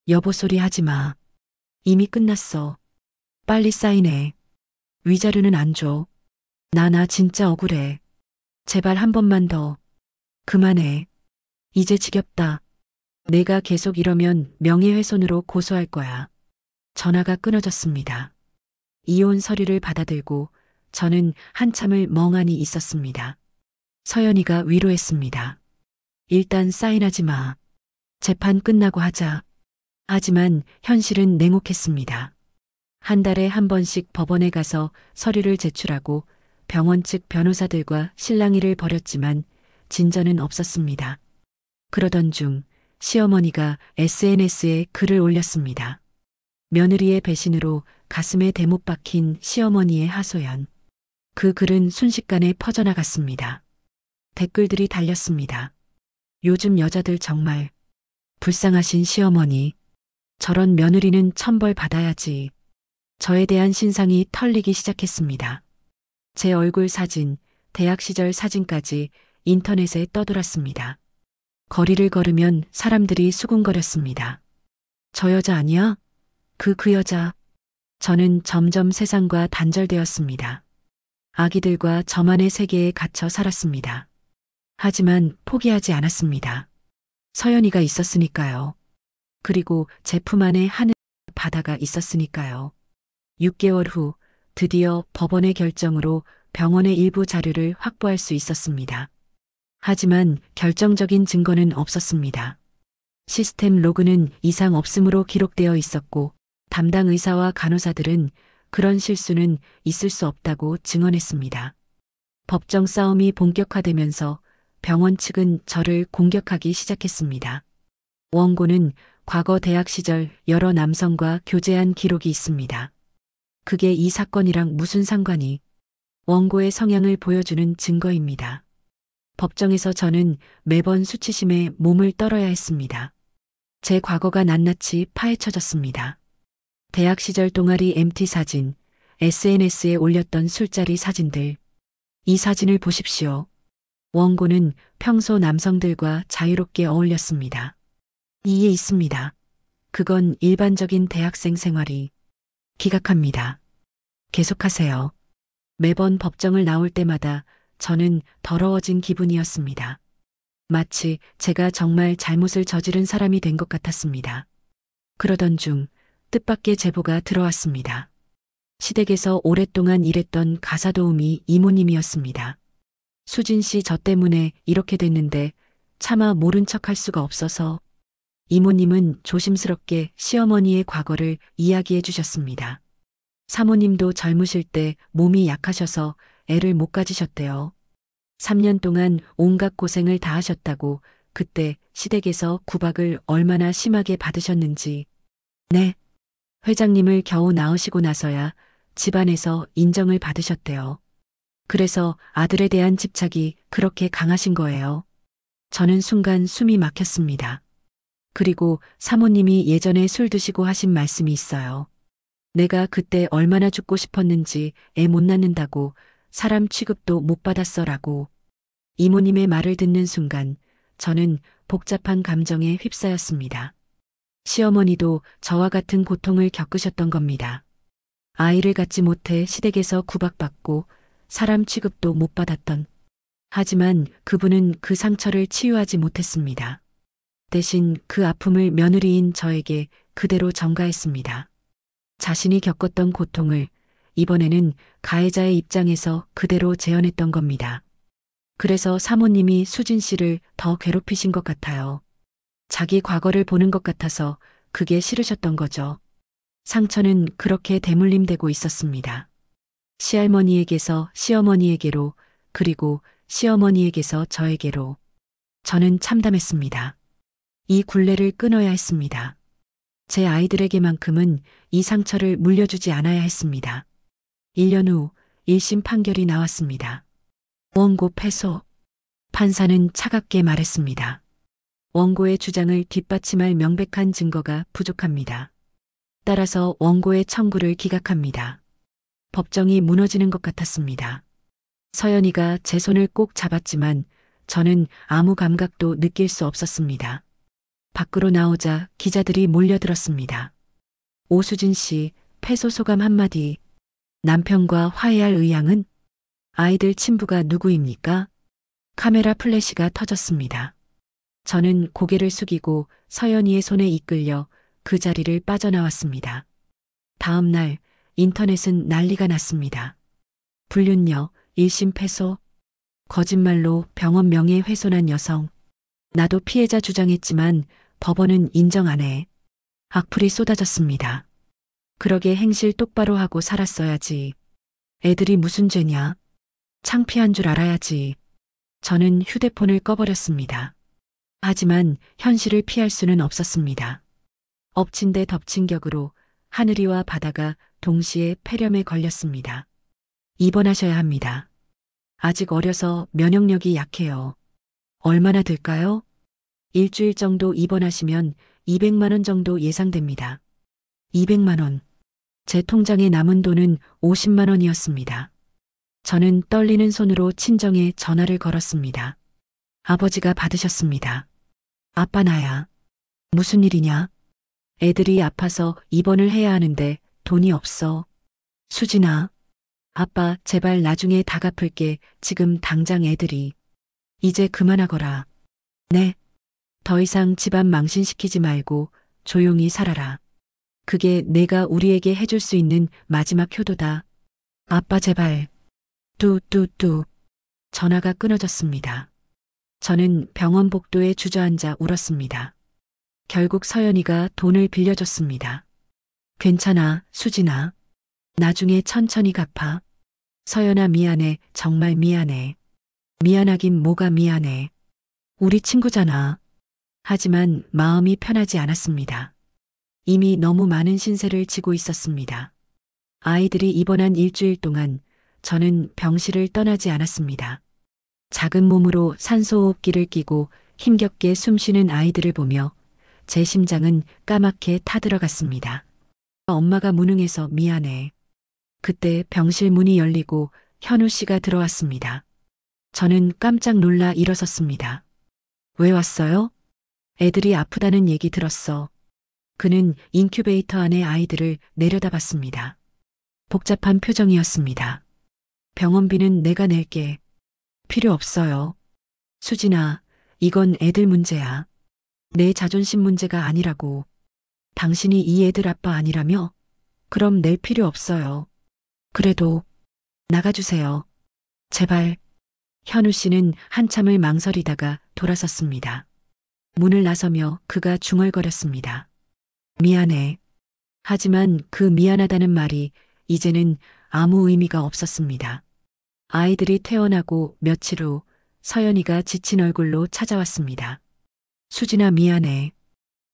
여보 소리 하지 마. 이미 끝났어. 빨리 사인해. 위자료는 안 줘. 나 진짜 억울해. 제발 한 번만 더. 그만해. 이제 지겹다. 내가 계속 이러면 명예훼손으로 고소할 거야. 전화가 끊어졌습니다. 이혼 서류를 받아들고 저는 한참을 멍하니 있었습니다. 서연이가 위로했습니다. 일단 사인하지 마. 재판 끝나고 하자. 하지만 현실은 냉혹했습니다. 한 달에 한 번씩 법원에 가서 서류를 제출하고 병원 측 변호사들과 실랑이를 벌였지만 진전은 없었습니다. 그러던 중 시어머니가 SNS에 글을 올렸습니다. 며느리의 배신으로 가슴에 대못 박힌 시어머니의 하소연. 그 글은 순식간에 퍼져나갔습니다. 댓글들이 달렸습니다. 요즘 여자들 정말 불쌍하신 시어머니. 저런 며느리는 천벌 받아야지. 저에 대한 신상이 털리기 시작했습니다. 제 얼굴 사진, 대학 시절 사진까지 인터넷에 떠돌았습니다. 거리를 걸으면 사람들이 수군거렸습니다. 저 여자 아니야? 그 여자. 저는 점점 세상과 단절되었습니다. 아기들과 저만의 세계에 갇혀 살았습니다. 하지만 포기하지 않았습니다. 서연이가 있었으니까요. 그리고 제 품 안에 하늘 바다가 있었으니까요. 6개월 후 드디어 법원의 결정으로 병원의 일부 자료를 확보할 수 있었습니다. 하지만 결정적인 증거는 없었습니다. 시스템 로그는 이상 없음으로 기록되어 있었고 담당 의사와 간호사들은 그런 실수는 있을 수 없다고 증언했습니다. 법정 싸움이 본격화되면서 병원 측은 저를 공격하기 시작했습니다. 원고는 과거 대학 시절 여러 남성과 교제한 기록이 있습니다. 그게 이 사건이랑 무슨 상관이? 원고의 성향을 보여주는 증거입니다. 법정에서 저는 매번 수치심에 몸을 떨어야 했습니다. 제 과거가 낱낱이 파헤쳐졌습니다. 대학 시절 동아리 MT 사진, SNS에 올렸던 술자리 사진들. 이 사진을 보십시오. 원고는 평소 남성들과 자유롭게 어울렸습니다. 이에 있습니다. 그건 일반적인 대학생 생활이. 기각합니다. 계속하세요. 매번 법정을 나올 때마다 저는 더러워진 기분이었습니다. 마치 제가 정말 잘못을 저지른 사람이 된 것 같았습니다. 그러던 중 뜻밖의 제보가 들어왔습니다. 시댁에서 오랫동안 일했던 가사도우미 이모님이었습니다. 수진 씨 저 때문에 이렇게 됐는데 차마 모른 척할 수가 없어서. 이모님은 조심스럽게 시어머니의 과거를 이야기해 주셨습니다. 사모님도 젊으실 때 몸이 약하셔서 애를 못 가지셨대요. 3년 동안 온갖 고생을 다 하셨다고 그때 시댁에서 구박을 얼마나 심하게 받으셨는지. 네. 회장님을 겨우 낳으시고 나서야 집안에서 인정을 받으셨대요. 그래서 아들에 대한 집착이 그렇게 강하신 거예요. 저는 순간 숨이 막혔습니다. 그리고 사모님이 예전에 술 드시고 하신 말씀이 있어요. 내가 그때 얼마나 죽고 싶었는지 애 못 낳는다고 사람 취급도 못 받았어라고. 이모님의 말을 듣는 순간 저는 복잡한 감정에 휩싸였습니다. 시어머니도 저와 같은 고통을 겪으셨던 겁니다. 아이를 갖지 못해 시댁에서 구박받고 사람 취급도 못 받았던. 하지만 그분은 그 상처를 치유하지 못했습니다. 대신 그 아픔을 며느리인 저에게 그대로 전가했습니다. 자신이 겪었던 고통을 이번에는 가해자의 입장에서 그대로 재현했던 겁니다. 그래서 사모님이 수진 씨를 더 괴롭히신 것 같아요. 자기 과거를 보는 것 같아서 그게 싫으셨던 거죠. 상처는 그렇게 대물림되고 있었습니다. 시할머니에게서 시어머니에게로, 그리고 시어머니에게서 저에게로. 저는 참담했습니다. 이 굴레를 끊어야 했습니다. 제 아이들에게만큼은 이 상처를 물려주지 않아야 했습니다. 1년 후 1심 판결이 나왔습니다. 원고 패소. 판사는 차갑게 말했습니다. 원고의 주장을 뒷받침할 명백한 증거가 부족합니다. 따라서 원고의 청구를 기각합니다. 법정이 무너지는 것 같았습니다. 서연이가 제 손을 꼭 잡았지만 저는 아무 감각도 느낄 수 없었습니다. 밖으로 나오자 기자들이 몰려들었습니다. 오수진 씨, 패소 소감 한마디. 남편과 화해할 의향은? 아이들 친부가 누구입니까? 카메라 플래시가 터졌습니다. 저는 고개를 숙이고 서연이의 손에 이끌려 그 자리를 빠져나왔습니다. 다음 날 인터넷은 난리가 났습니다. 불륜녀, 1심 패소, 거짓말로 병원 명예훼손한 여성. 나도 피해자 주장했지만 법원은 인정 안 해. 악플이 쏟아졌습니다. 그러게 행실 똑바로 하고 살았어야지. 애들이 무슨 죄냐? 창피한 줄 알아야지. 저는 휴대폰을 꺼버렸습니다. 하지만 현실을 피할 수는 없었습니다. 엎친 데 덮친 격으로 하늘이와 바다가 동시에 폐렴에 걸렸습니다. 입원하셔야 합니다. 아직 어려서 면역력이 약해요. 얼마나 들까요? 일주일 정도 입원하시면 200만 원 정도 예상됩니다. 200만 원. 제 통장에 남은 돈은 50만 원이었습니다. 저는 떨리는 손으로 친정에 전화를 걸었습니다. 아버지가 받으셨습니다. 아빠 나야. 무슨 일이냐? 애들이 아파서 입원을 해야 하는데 돈이 없어. 수진아. 아빠 제발 나중에 다 갚을게. 지금 당장 애들이. 이제 그만하거라. 네. 더 이상 집안 망신시키지 말고 조용히 살아라. 그게 내가 우리에게 해줄 수 있는 마지막 효도다. 아빠 제발. 뚜뚜뚜. 전화가 끊어졌습니다. 저는 병원 복도에 주저앉아 울었습니다. 결국 서연이가 돈을 빌려줬습니다. 괜찮아, 수진아. 나중에 천천히 갚아. 서연아 미안해, 정말 미안해. 미안하긴 뭐가 미안해. 우리 친구잖아. 하지만 마음이 편하지 않았습니다. 이미 너무 많은 신세를 지고 있었습니다. 아이들이 입원한 일주일 동안 저는 병실을 떠나지 않았습니다. 작은 몸으로 산소호흡기를 끼고 힘겹게 숨쉬는 아이들을 보며 제 심장은 까맣게 타들어갔습니다. 엄마가 무능해서 미안해. 그때 병실 문이 열리고 현우 씨가 들어왔습니다. 저는 깜짝 놀라 일어섰습니다. 왜 왔어요? 애들이 아프다는 얘기 들었어. 그는 인큐베이터 안의 아이들을 내려다봤습니다. 복잡한 표정이었습니다. 병원비는 내가 낼게. 필요 없어요. 수진아, 이건 애들 문제야. 내 자존심 문제가 아니라고. 당신이 이 애들 아빠 아니라며? 그럼 낼 필요 없어요. 그래도 나가주세요. 제발. 현우 씨는 한참을 망설이다가 돌아섰습니다. 문을 나서며 그가 중얼거렸습니다. 미안해. 하지만 그 미안하다는 말이 이제는 아무 의미가 없었습니다. 아이들이 퇴원하고 며칠 후 서연이가 지친 얼굴로 찾아왔습니다. 수진아 미안해.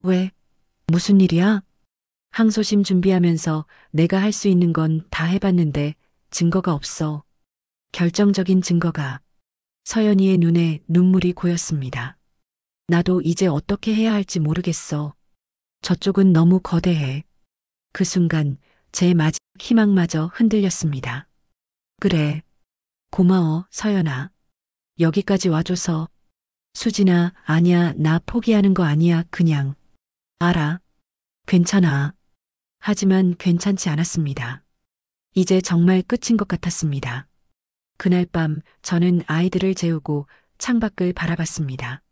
왜? 무슨 일이야? 항소심 준비하면서 내가 할 수 있는 건 다 해봤는데 증거가 없어. 결정적인 증거가. 서연이의 눈에 눈물이 고였습니다. 나도 이제 어떻게 해야 할지 모르겠어. 저쪽은 너무 거대해. 그 순간 제 마지막 희망마저 흔들렸습니다. 그래. 고마워, 서연아. 여기까지 와줘서. 수진아, 아니야, 나 포기하는 거 아니야, 그냥. 알아. 괜찮아. 하지만 괜찮지 않았습니다. 이제 정말 끝인 것 같았습니다. 그날 밤 저는 아이들을 재우고 창밖을 바라봤습니다.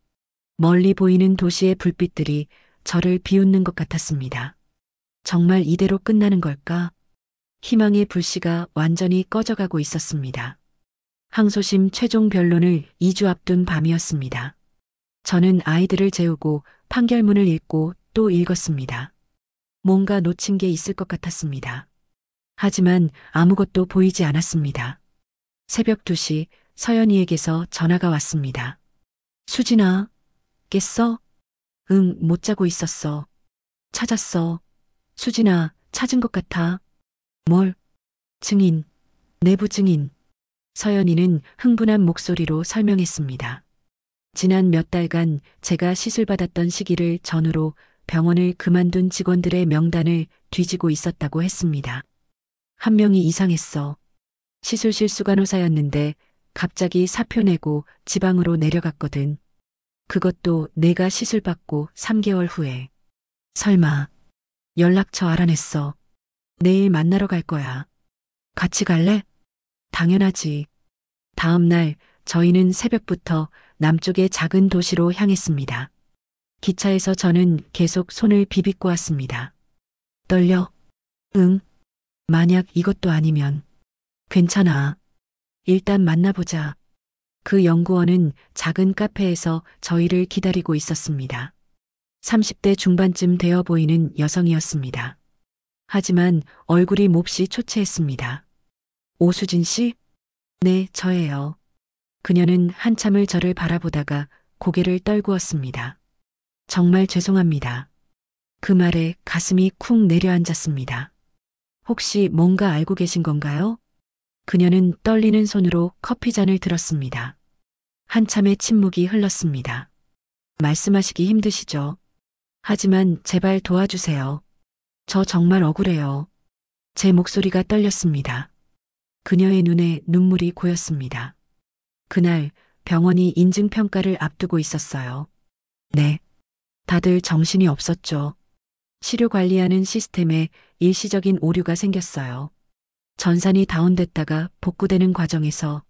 멀리 보이는 도시의 불빛들이 저를 비웃는 것 같았습니다. 정말 이대로 끝나는 걸까? 희망의 불씨가 완전히 꺼져가고 있었습니다. 항소심 최종 변론을 2주 앞둔 밤이었습니다. 저는 아이들을 재우고 판결문을 읽고 또 읽었습니다. 뭔가 놓친 게 있을 것 같았습니다. 하지만 아무것도 보이지 않았습니다. 새벽 2시 서연이에게서 전화가 왔습니다. 수진아, 깼어? 응, 못 자고 있었어. 찾았어. 수진아, 찾은 것 같아. 뭘? 증인, 내부 증인. 서연이는 흥분한 목소리로 설명했습니다. 지난 몇 달간 제가 시술받았던 시기를 전후로 병원을 그만둔 직원들의 명단을 뒤지고 있었다고 했습니다. 한 명이 이상했어. 시술실 수간호사였는데 갑자기 사표 내고 지방으로 내려갔거든. 그것도 내가 시술받고 3개월 후에. 설마 연락처 알아냈어. 내일 만나러 갈 거야. 같이 갈래? 당연하지. 다음 날 저희는 새벽부터 남쪽의 작은 도시로 향했습니다. 기차에서 저는 계속 손을 비비고 왔습니다. 떨려? 응. 만약 이것도 아니면. 괜찮아. 일단 만나보자. 그 연구원은 작은 카페에서 저희를 기다리고 있었습니다. 30대 중반쯤 되어 보이는 여성이었습니다. 하지만 얼굴이 몹시 초췌했습니다. 오수진 씨? 네, 저예요. 그녀는 한참을 저를 바라보다가 고개를 떨구었습니다. 정말 죄송합니다. 그 말에 가슴이 쿵 내려앉았습니다. 혹시 뭔가 알고 계신 건가요? 그녀는 떨리는 손으로 커피잔을 들었습니다. 한참의 침묵이 흘렀습니다. 말씀하시기 힘드시죠? 하지만 제발 도와주세요. 저 정말 억울해요. 제 목소리가 떨렸습니다. 그녀의 눈에 눈물이 고였습니다. 그날 병원이 인증평가를 앞두고 있었어요. 네. 다들 정신이 없었죠. 치료 관리하는 시스템에 일시적인 오류가 생겼어요. 전산이 다운됐다가 복구되는 과정에서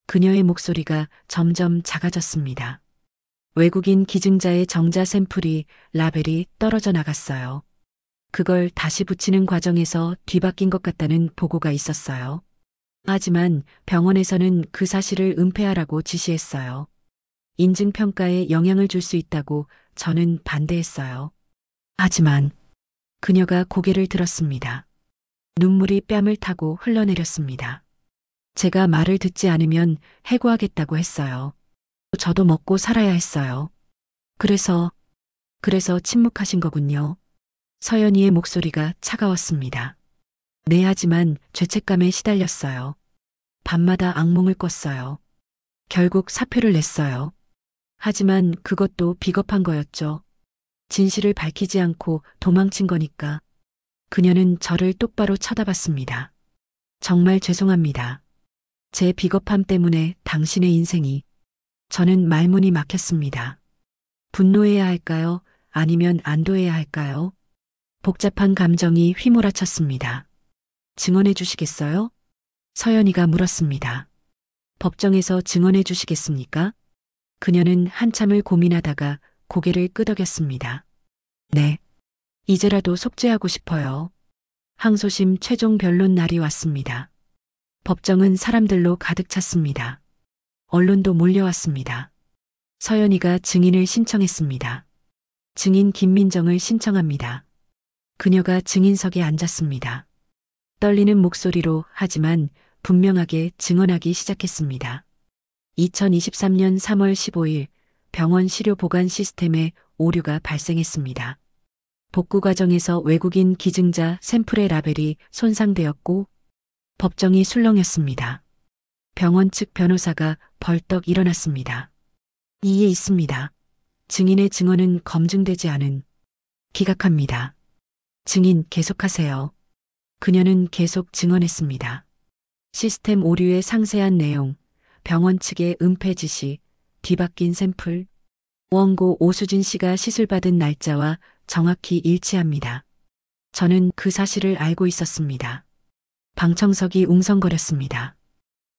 그녀의 목소리가 점점 작아졌습니다. 외국인 기증자의 정자 샘플이 라벨이 떨어져 나갔어요. 그걸 다시 붙이는 과정에서 뒤바뀐 것 같다는 보고가 있었어요. 하지만 병원에서는 그 사실을 은폐하라고 지시했어요. 인증평가에 영향을 줄 수 있다고 저는 반대했어요. 하지만 그녀가 고개를 들었습니다. 눈물이 뺨을 타고 흘러내렸습니다. 제가 말을 듣지 않으면 해고하겠다고 했어요. 저도 먹고 살아야 했어요. 그래서 침묵하신 거군요. 서연이의 목소리가 차가웠습니다. 네, 하지만 죄책감에 시달렸어요. 밤마다 악몽을 꿨어요. 결국 사표를 냈어요. 하지만 그것도 비겁한 거였죠. 진실을 밝히지 않고 도망친 거니까. 그녀는 저를 똑바로 쳐다봤습니다. 정말 죄송합니다. 제 비겁함 때문에 당신의 인생이. 저는 말문이 막혔습니다. 분노해야 할까요? 아니면 안도해야 할까요? 복잡한 감정이 휘몰아쳤습니다. 증언해 주시겠어요? 서연이가 물었습니다. 법정에서 증언해 주시겠습니까? 그녀는 한참을 고민하다가 고개를 끄덕였습니다. 네. 이제라도 속죄하고 싶어요. 항소심 최종 변론 날이 왔습니다. 법정은 사람들로 가득 찼습니다. 언론도 몰려왔습니다. 서연이가 증인을 신청했습니다. 증인 김민정을 신청합니다. 그녀가 증인석에 앉았습니다. 떨리는 목소리로 하지만 분명하게 증언하기 시작했습니다. 2023년 3월 15일 병원 시료 보관 시스템에 오류가 발생했습니다. 복구 과정에서 외국인 기증자 샘플의 라벨이 손상되었고 법정이 술렁였습니다. 병원 측 변호사가 벌떡 일어났습니다. 이에 있습니다. 증인의 증언은 검증되지 않은 기각합니다. 증인 계속하세요. 그녀는 계속 증언했습니다. 시스템 오류의 상세한 내용, 병원 측의 은폐 지시, 뒤바뀐 샘플, 원고 오수진 씨가 시술받은 날짜와 정확히 일치합니다. 저는 그 사실을 알고 있었습니다. 방청석이 웅성거렸습니다.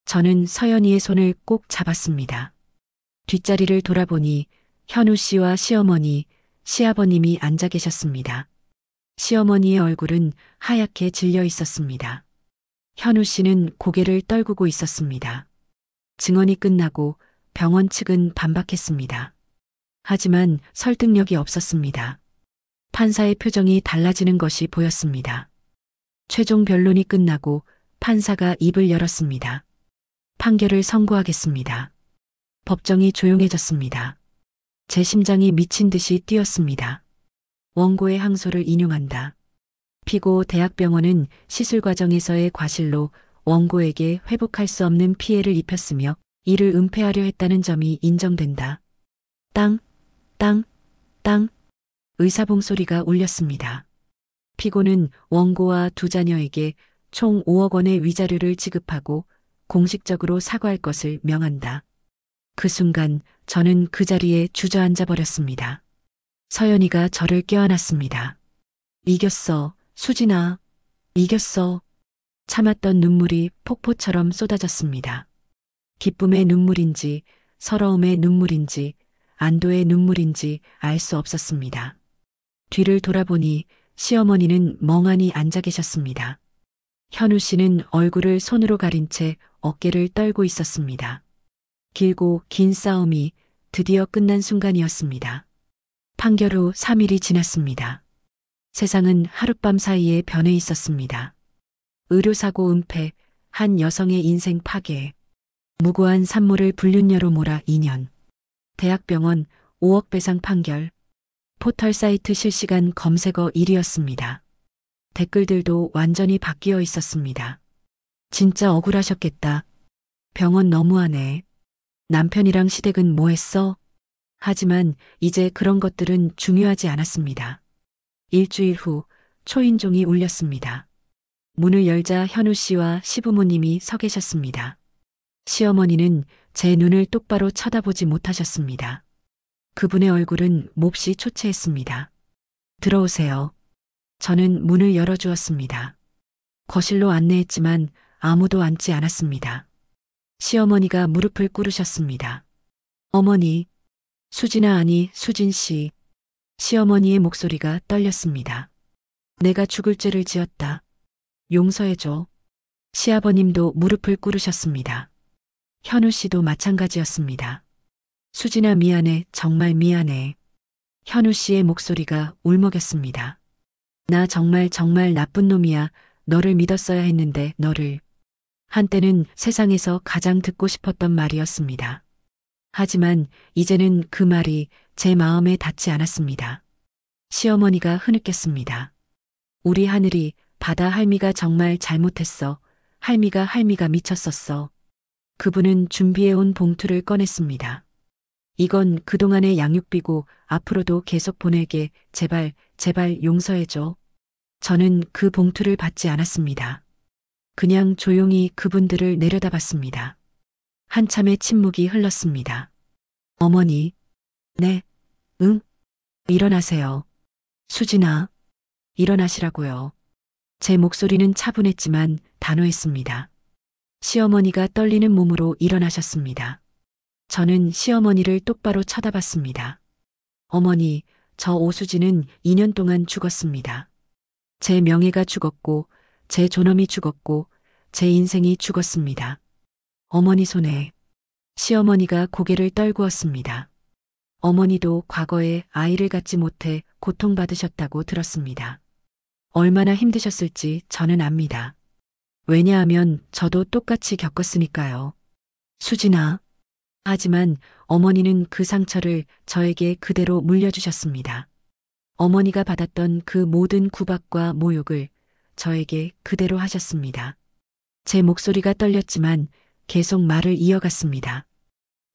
저는 서연이의 손을 꼭 잡았습니다. 뒷자리를 돌아보니 현우 씨와 시어머니, 시아버님이 앉아 계셨습니다. 시어머니의 얼굴은 하얗게 질려 있었습니다. 현우 씨는 고개를 떨구고 있었습니다. 증언이 끝나고 병원 측은 반박했습니다. 하지만 설득력이 없었습니다. 판사의 표정이 달라지는 것이 보였습니다. 최종 변론이 끝나고 판사가 입을 열었습니다. 판결을 선고하겠습니다. 법정이 조용해졌습니다. 제 심장이 미친 듯이 뛰었습니다. 원고의 항소를 인용한다. 피고 대학병원은 시술 과정에서의 과실로 원고에게 회복할 수 없는 피해를 입혔으며 이를 은폐하려 했다는 점이 인정된다. 땅, 땅, 땅. 의사봉 소리가 울렸습니다. 피고는 원고와 두 자녀에게 총 5억 원의 위자료를 지급하고 공식적으로 사과할 것을 명한다. 그 순간 저는 그 자리에 주저앉아 버렸습니다. 서연이가 저를 껴안았습니다. 이겼어, 수진아. 이겼어. 참았던 눈물이 폭포처럼 쏟아졌습니다. 기쁨의 눈물인지, 서러움의 눈물인지, 안도의 눈물인지 알 수 없었습니다. 뒤를 돌아보니 시어머니는 멍하니 앉아 계셨습니다. 현우 씨는 얼굴을 손으로 가린 채 어깨를 떨고 있었습니다. 길고 긴 싸움이 드디어 끝난 순간이었습니다. 판결 후 3일이 지났습니다. 세상은 하룻밤 사이에 변해 있었습니다. 의료사고 은폐, 한 여성의 인생 파괴, 무고한 산모를 불륜녀로 몰아 2년, 대학병원 5억 배상 판결, 포털 사이트 실시간 검색어 1위였습니다. 댓글들도 완전히 바뀌어 있었습니다. 진짜 억울하셨겠다. 병원 너무하네. 남편이랑 시댁은 뭐 했어? 하지만 이제 그런 것들은 중요하지 않았습니다. 일주일 후 초인종이 울렸습니다. 문을 열자 현우 씨와 시부모님이 서 계셨습니다. 시어머니는 제 눈을 똑바로 쳐다보지 못하셨습니다. 그분의 얼굴은 몹시 초췌했습니다. 들어오세요. 저는 문을 열어주었습니다. 거실로 안내했지만 아무도 앉지 않았습니다. 시어머니가 무릎을 꿇으셨습니다. 어머니, 수진아 아니 수진 씨. 시어머니의 목소리가 떨렸습니다. 내가 죽을 죄를 지었다. 용서해줘. 시아버님도 무릎을 꿇으셨습니다. 현우 씨도 마찬가지였습니다. 수진아 미안해, 정말 미안해. 현우 씨의 목소리가 울먹였습니다. 나 정말 나쁜 놈이야. 너를 믿었어야 했는데 너를. 한때는 세상에서 가장 듣고 싶었던 말이었습니다. 하지만 이제는 그 말이 제 마음에 닿지 않았습니다. 시어머니가 흐느꼈습니다. 우리 하늘이 바다 할미가 정말 잘못했어. 할미가 미쳤었어. 그분은 준비해온 봉투를 꺼냈습니다. 이건 그동안의 양육비고 앞으로도 계속 보낼게. 제발 용서해줘. 저는 그 봉투를 받지 않았습니다. 그냥 조용히 그분들을 내려다봤습니다. 한참의 침묵이 흘렀습니다. 어머니. 네. 응? 일어나세요. 수진아. 일어나시라고요. 제 목소리는 차분했지만 단호했습니다. 시어머니가 떨리는 몸으로 일어나셨습니다. 저는 시어머니를 똑바로 쳐다봤습니다. 어머니, 저 오수진은 2년 동안 죽었습니다. 제 명예가 죽었고, 제 존엄이 죽었고, 제 인생이 죽었습니다. 어머니 손에 시어머니가 고개를 떨구었습니다. 어머니도 과거에 아이를 갖지 못해 고통받으셨다고 들었습니다. 얼마나 힘드셨을지 저는 압니다. 왜냐하면 저도 똑같이 겪었으니까요. 수진아. 하지만 어머니는 그 상처를 저에게 그대로 물려주셨습니다. 어머니가 받았던 그 모든 구박과 모욕을 저에게 그대로 하셨습니다. 제 목소리가 떨렸지만 계속 말을 이어갔습니다.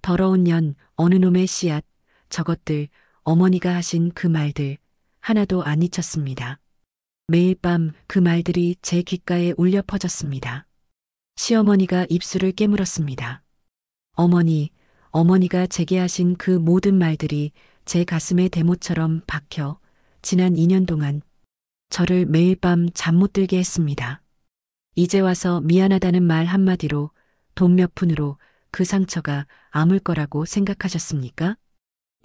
더러운 년, 어느 놈의 씨앗, 저것들 어머니가 하신 그 말들 하나도 안 잊혔습니다. 매일 밤 그 말들이 제 귓가에 울려 퍼졌습니다. 시어머니가 입술을 깨물었습니다. 어머니가 제게 하신 그 모든 말들이 제 가슴에 대못처럼 박혀 지난 2년 동안 저를 매일 밤 잠 못 들게 했습니다. 이제 와서 미안하다는 말 한마디로 돈 몇 푼으로 그 상처가 아물 거라고 생각하셨습니까?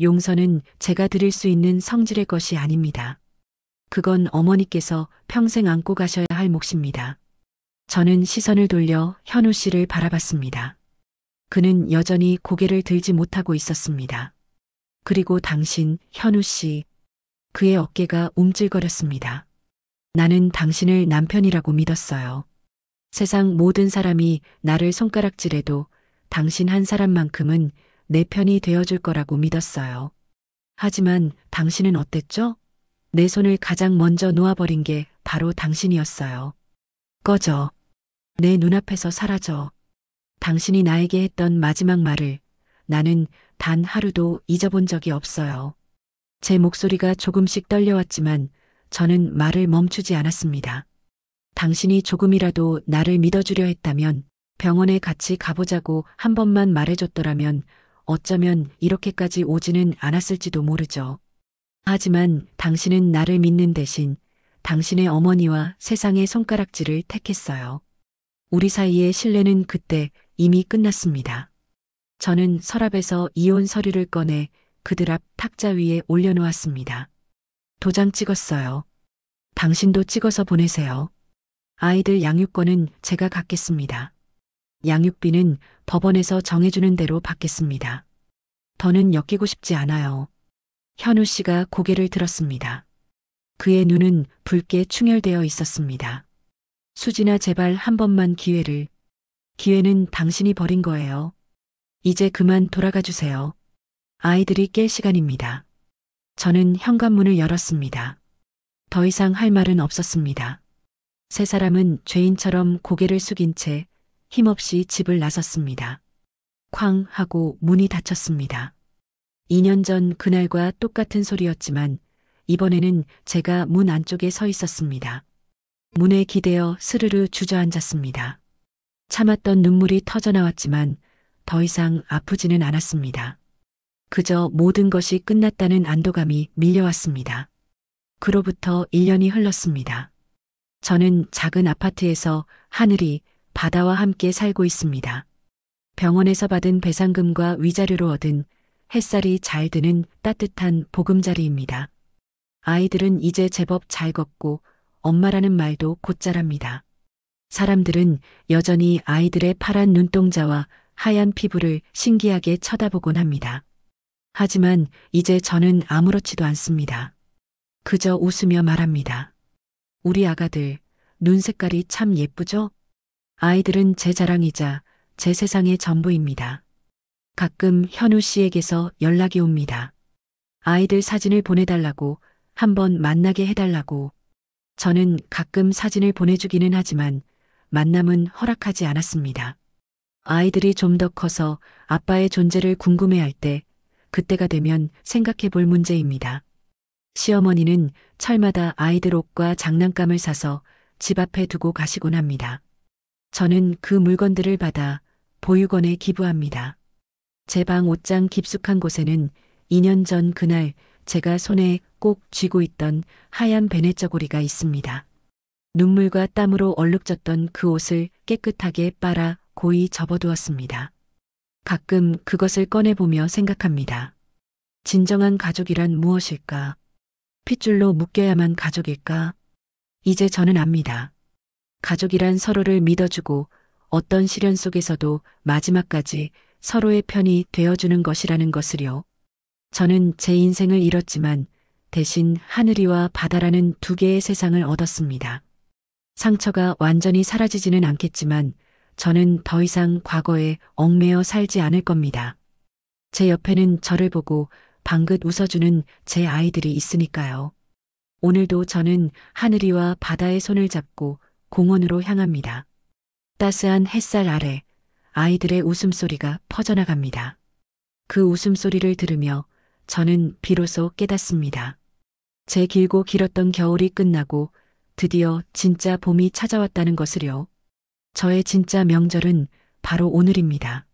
용서는 제가 드릴 수 있는 성질의 것이 아닙니다. 그건 어머니께서 평생 안고 가셔야 할 몫입니다. 저는 시선을 돌려 현우 씨를 바라봤습니다. 그는 여전히 고개를 들지 못하고 있었습니다. 그리고 당신, 현우 씨. 그의 어깨가 움찔거렸습니다. 나는 당신을 남편이라고 믿었어요. 세상 모든 사람이 나를 손가락질해도 당신 한 사람만큼은 내 편이 되어줄 거라고 믿었어요. 하지만 당신은 어땠죠? 내 손을 가장 먼저 놓아버린 게 바로 당신이었어요. 꺼져. 내 눈앞에서 사라져. 당신이 나에게 했던 마지막 말을 나는 단 하루도 잊어본 적이 없어요. 제 목소리가 조금씩 떨려왔지만 저는 말을 멈추지 않았습니다. 당신이 조금이라도 나를 믿어주려 했다면, 병원에 같이 가보자고 한 번만 말해줬더라면 어쩌면 이렇게까지 오지는 않았을지도 모르죠. 하지만 당신은 나를 믿는 대신 당신의 어머니와 세상의 손가락질을 택했어요. 우리 사이의 신뢰는 그때 이미 끝났습니다. 저는 서랍에서 이혼 서류를 꺼내 그들 앞 탁자 위에 올려놓았습니다. 도장 찍었어요. 당신도 찍어서 보내세요. 아이들 양육권은 제가 갖겠습니다. 양육비는 법원에서 정해주는 대로 받겠습니다. 더는 엮이고 싶지 않아요. 현우 씨가 고개를 들었습니다. 그의 눈은 붉게 충혈되어 있었습니다. 수진아, 제발 한 번만 기회를. 기회는 당신이 버린 거예요. 이제 그만 돌아가 주세요. 아이들이 깰 시간입니다. 저는 현관문을 열었습니다. 더 이상 할 말은 없었습니다. 세 사람은 죄인처럼 고개를 숙인 채 힘없이 집을 나섰습니다. 쾅 하고 문이 닫혔습니다. 2년 전 그날과 똑같은 소리였지만 이번에는 제가 문 안쪽에 서 있었습니다. 문에 기대어 스르르 주저앉았습니다. 참았던 눈물이 터져나왔지만 더 이상 아프지는 않았습니다. 그저 모든 것이 끝났다는 안도감이 밀려왔습니다. 그로부터 1년이 흘렀습니다. 저는 작은 아파트에서 하늘이 바다와 함께 살고 있습니다. 병원에서 받은 배상금과 위자료로 얻은 햇살이 잘 드는 따뜻한 보금자리입니다. 아이들은 이제 제법 잘 걷고 엄마라는 말도 곧잘합니다. 사람들은 여전히 아이들의 파란 눈동자와 하얀 피부를 신기하게 쳐다보곤 합니다. 하지만 이제 저는 아무렇지도 않습니다. 그저 웃으며 말합니다. 우리 아가들, 눈 색깔이 참 예쁘죠? 아이들은 제 자랑이자 제 세상의 전부입니다. 가끔 현우 씨에게서 연락이 옵니다. 아이들 사진을 보내달라고, 한번 만나게 해달라고. 저는 가끔 사진을 보내주기는 하지만 만남은 허락하지 않았습니다. 아이들이 좀 더 커서 아빠의 존재를 궁금해할 때, 그때가 되면 생각해 볼 문제입니다. 시어머니는 철마다 아이들 옷과 장난감을 사서 집 앞에 두고 가시곤 합니다. 저는 그 물건들을 받아 보육원에 기부합니다. 제 방 옷장 깊숙한 곳에는 2년 전 그날 제가 손에 꼭 쥐고 있던 하얀 베네저고리가 있습니다. 눈물과 땀으로 얼룩졌던 그 옷을 깨끗하게 빨아 고이 접어두었습니다. 가끔 그것을 꺼내보며 생각합니다. 진정한 가족이란 무엇일까? 핏줄로 묶여야만 가족일까? 이제 저는 압니다. 가족이란 서로를 믿어주고 어떤 시련 속에서도 마지막까지 서로의 편이 되어주는 것이라는 것을요. 저는 제 인생을 잃었지만 대신 하늘이와 바다라는 두 개의 세상을 얻었습니다. 상처가 완전히 사라지지는 않겠지만 저는 더 이상 과거에 얽매여 살지 않을 겁니다. 제 옆에는 저를 보고 방긋 웃어주는 제 아이들이 있으니까요. 오늘도 저는 하늘이와 바다의 손을 잡고 공원으로 향합니다. 따스한 햇살 아래 아이들의 웃음소리가 퍼져나갑니다. 그 웃음소리를 들으며 저는 비로소 깨닫습니다. 제 길고 길었던 겨울이 끝나고 드디어 진짜 봄이 찾아왔다는 것을요. 저의 진짜 명절은 바로 오늘입니다.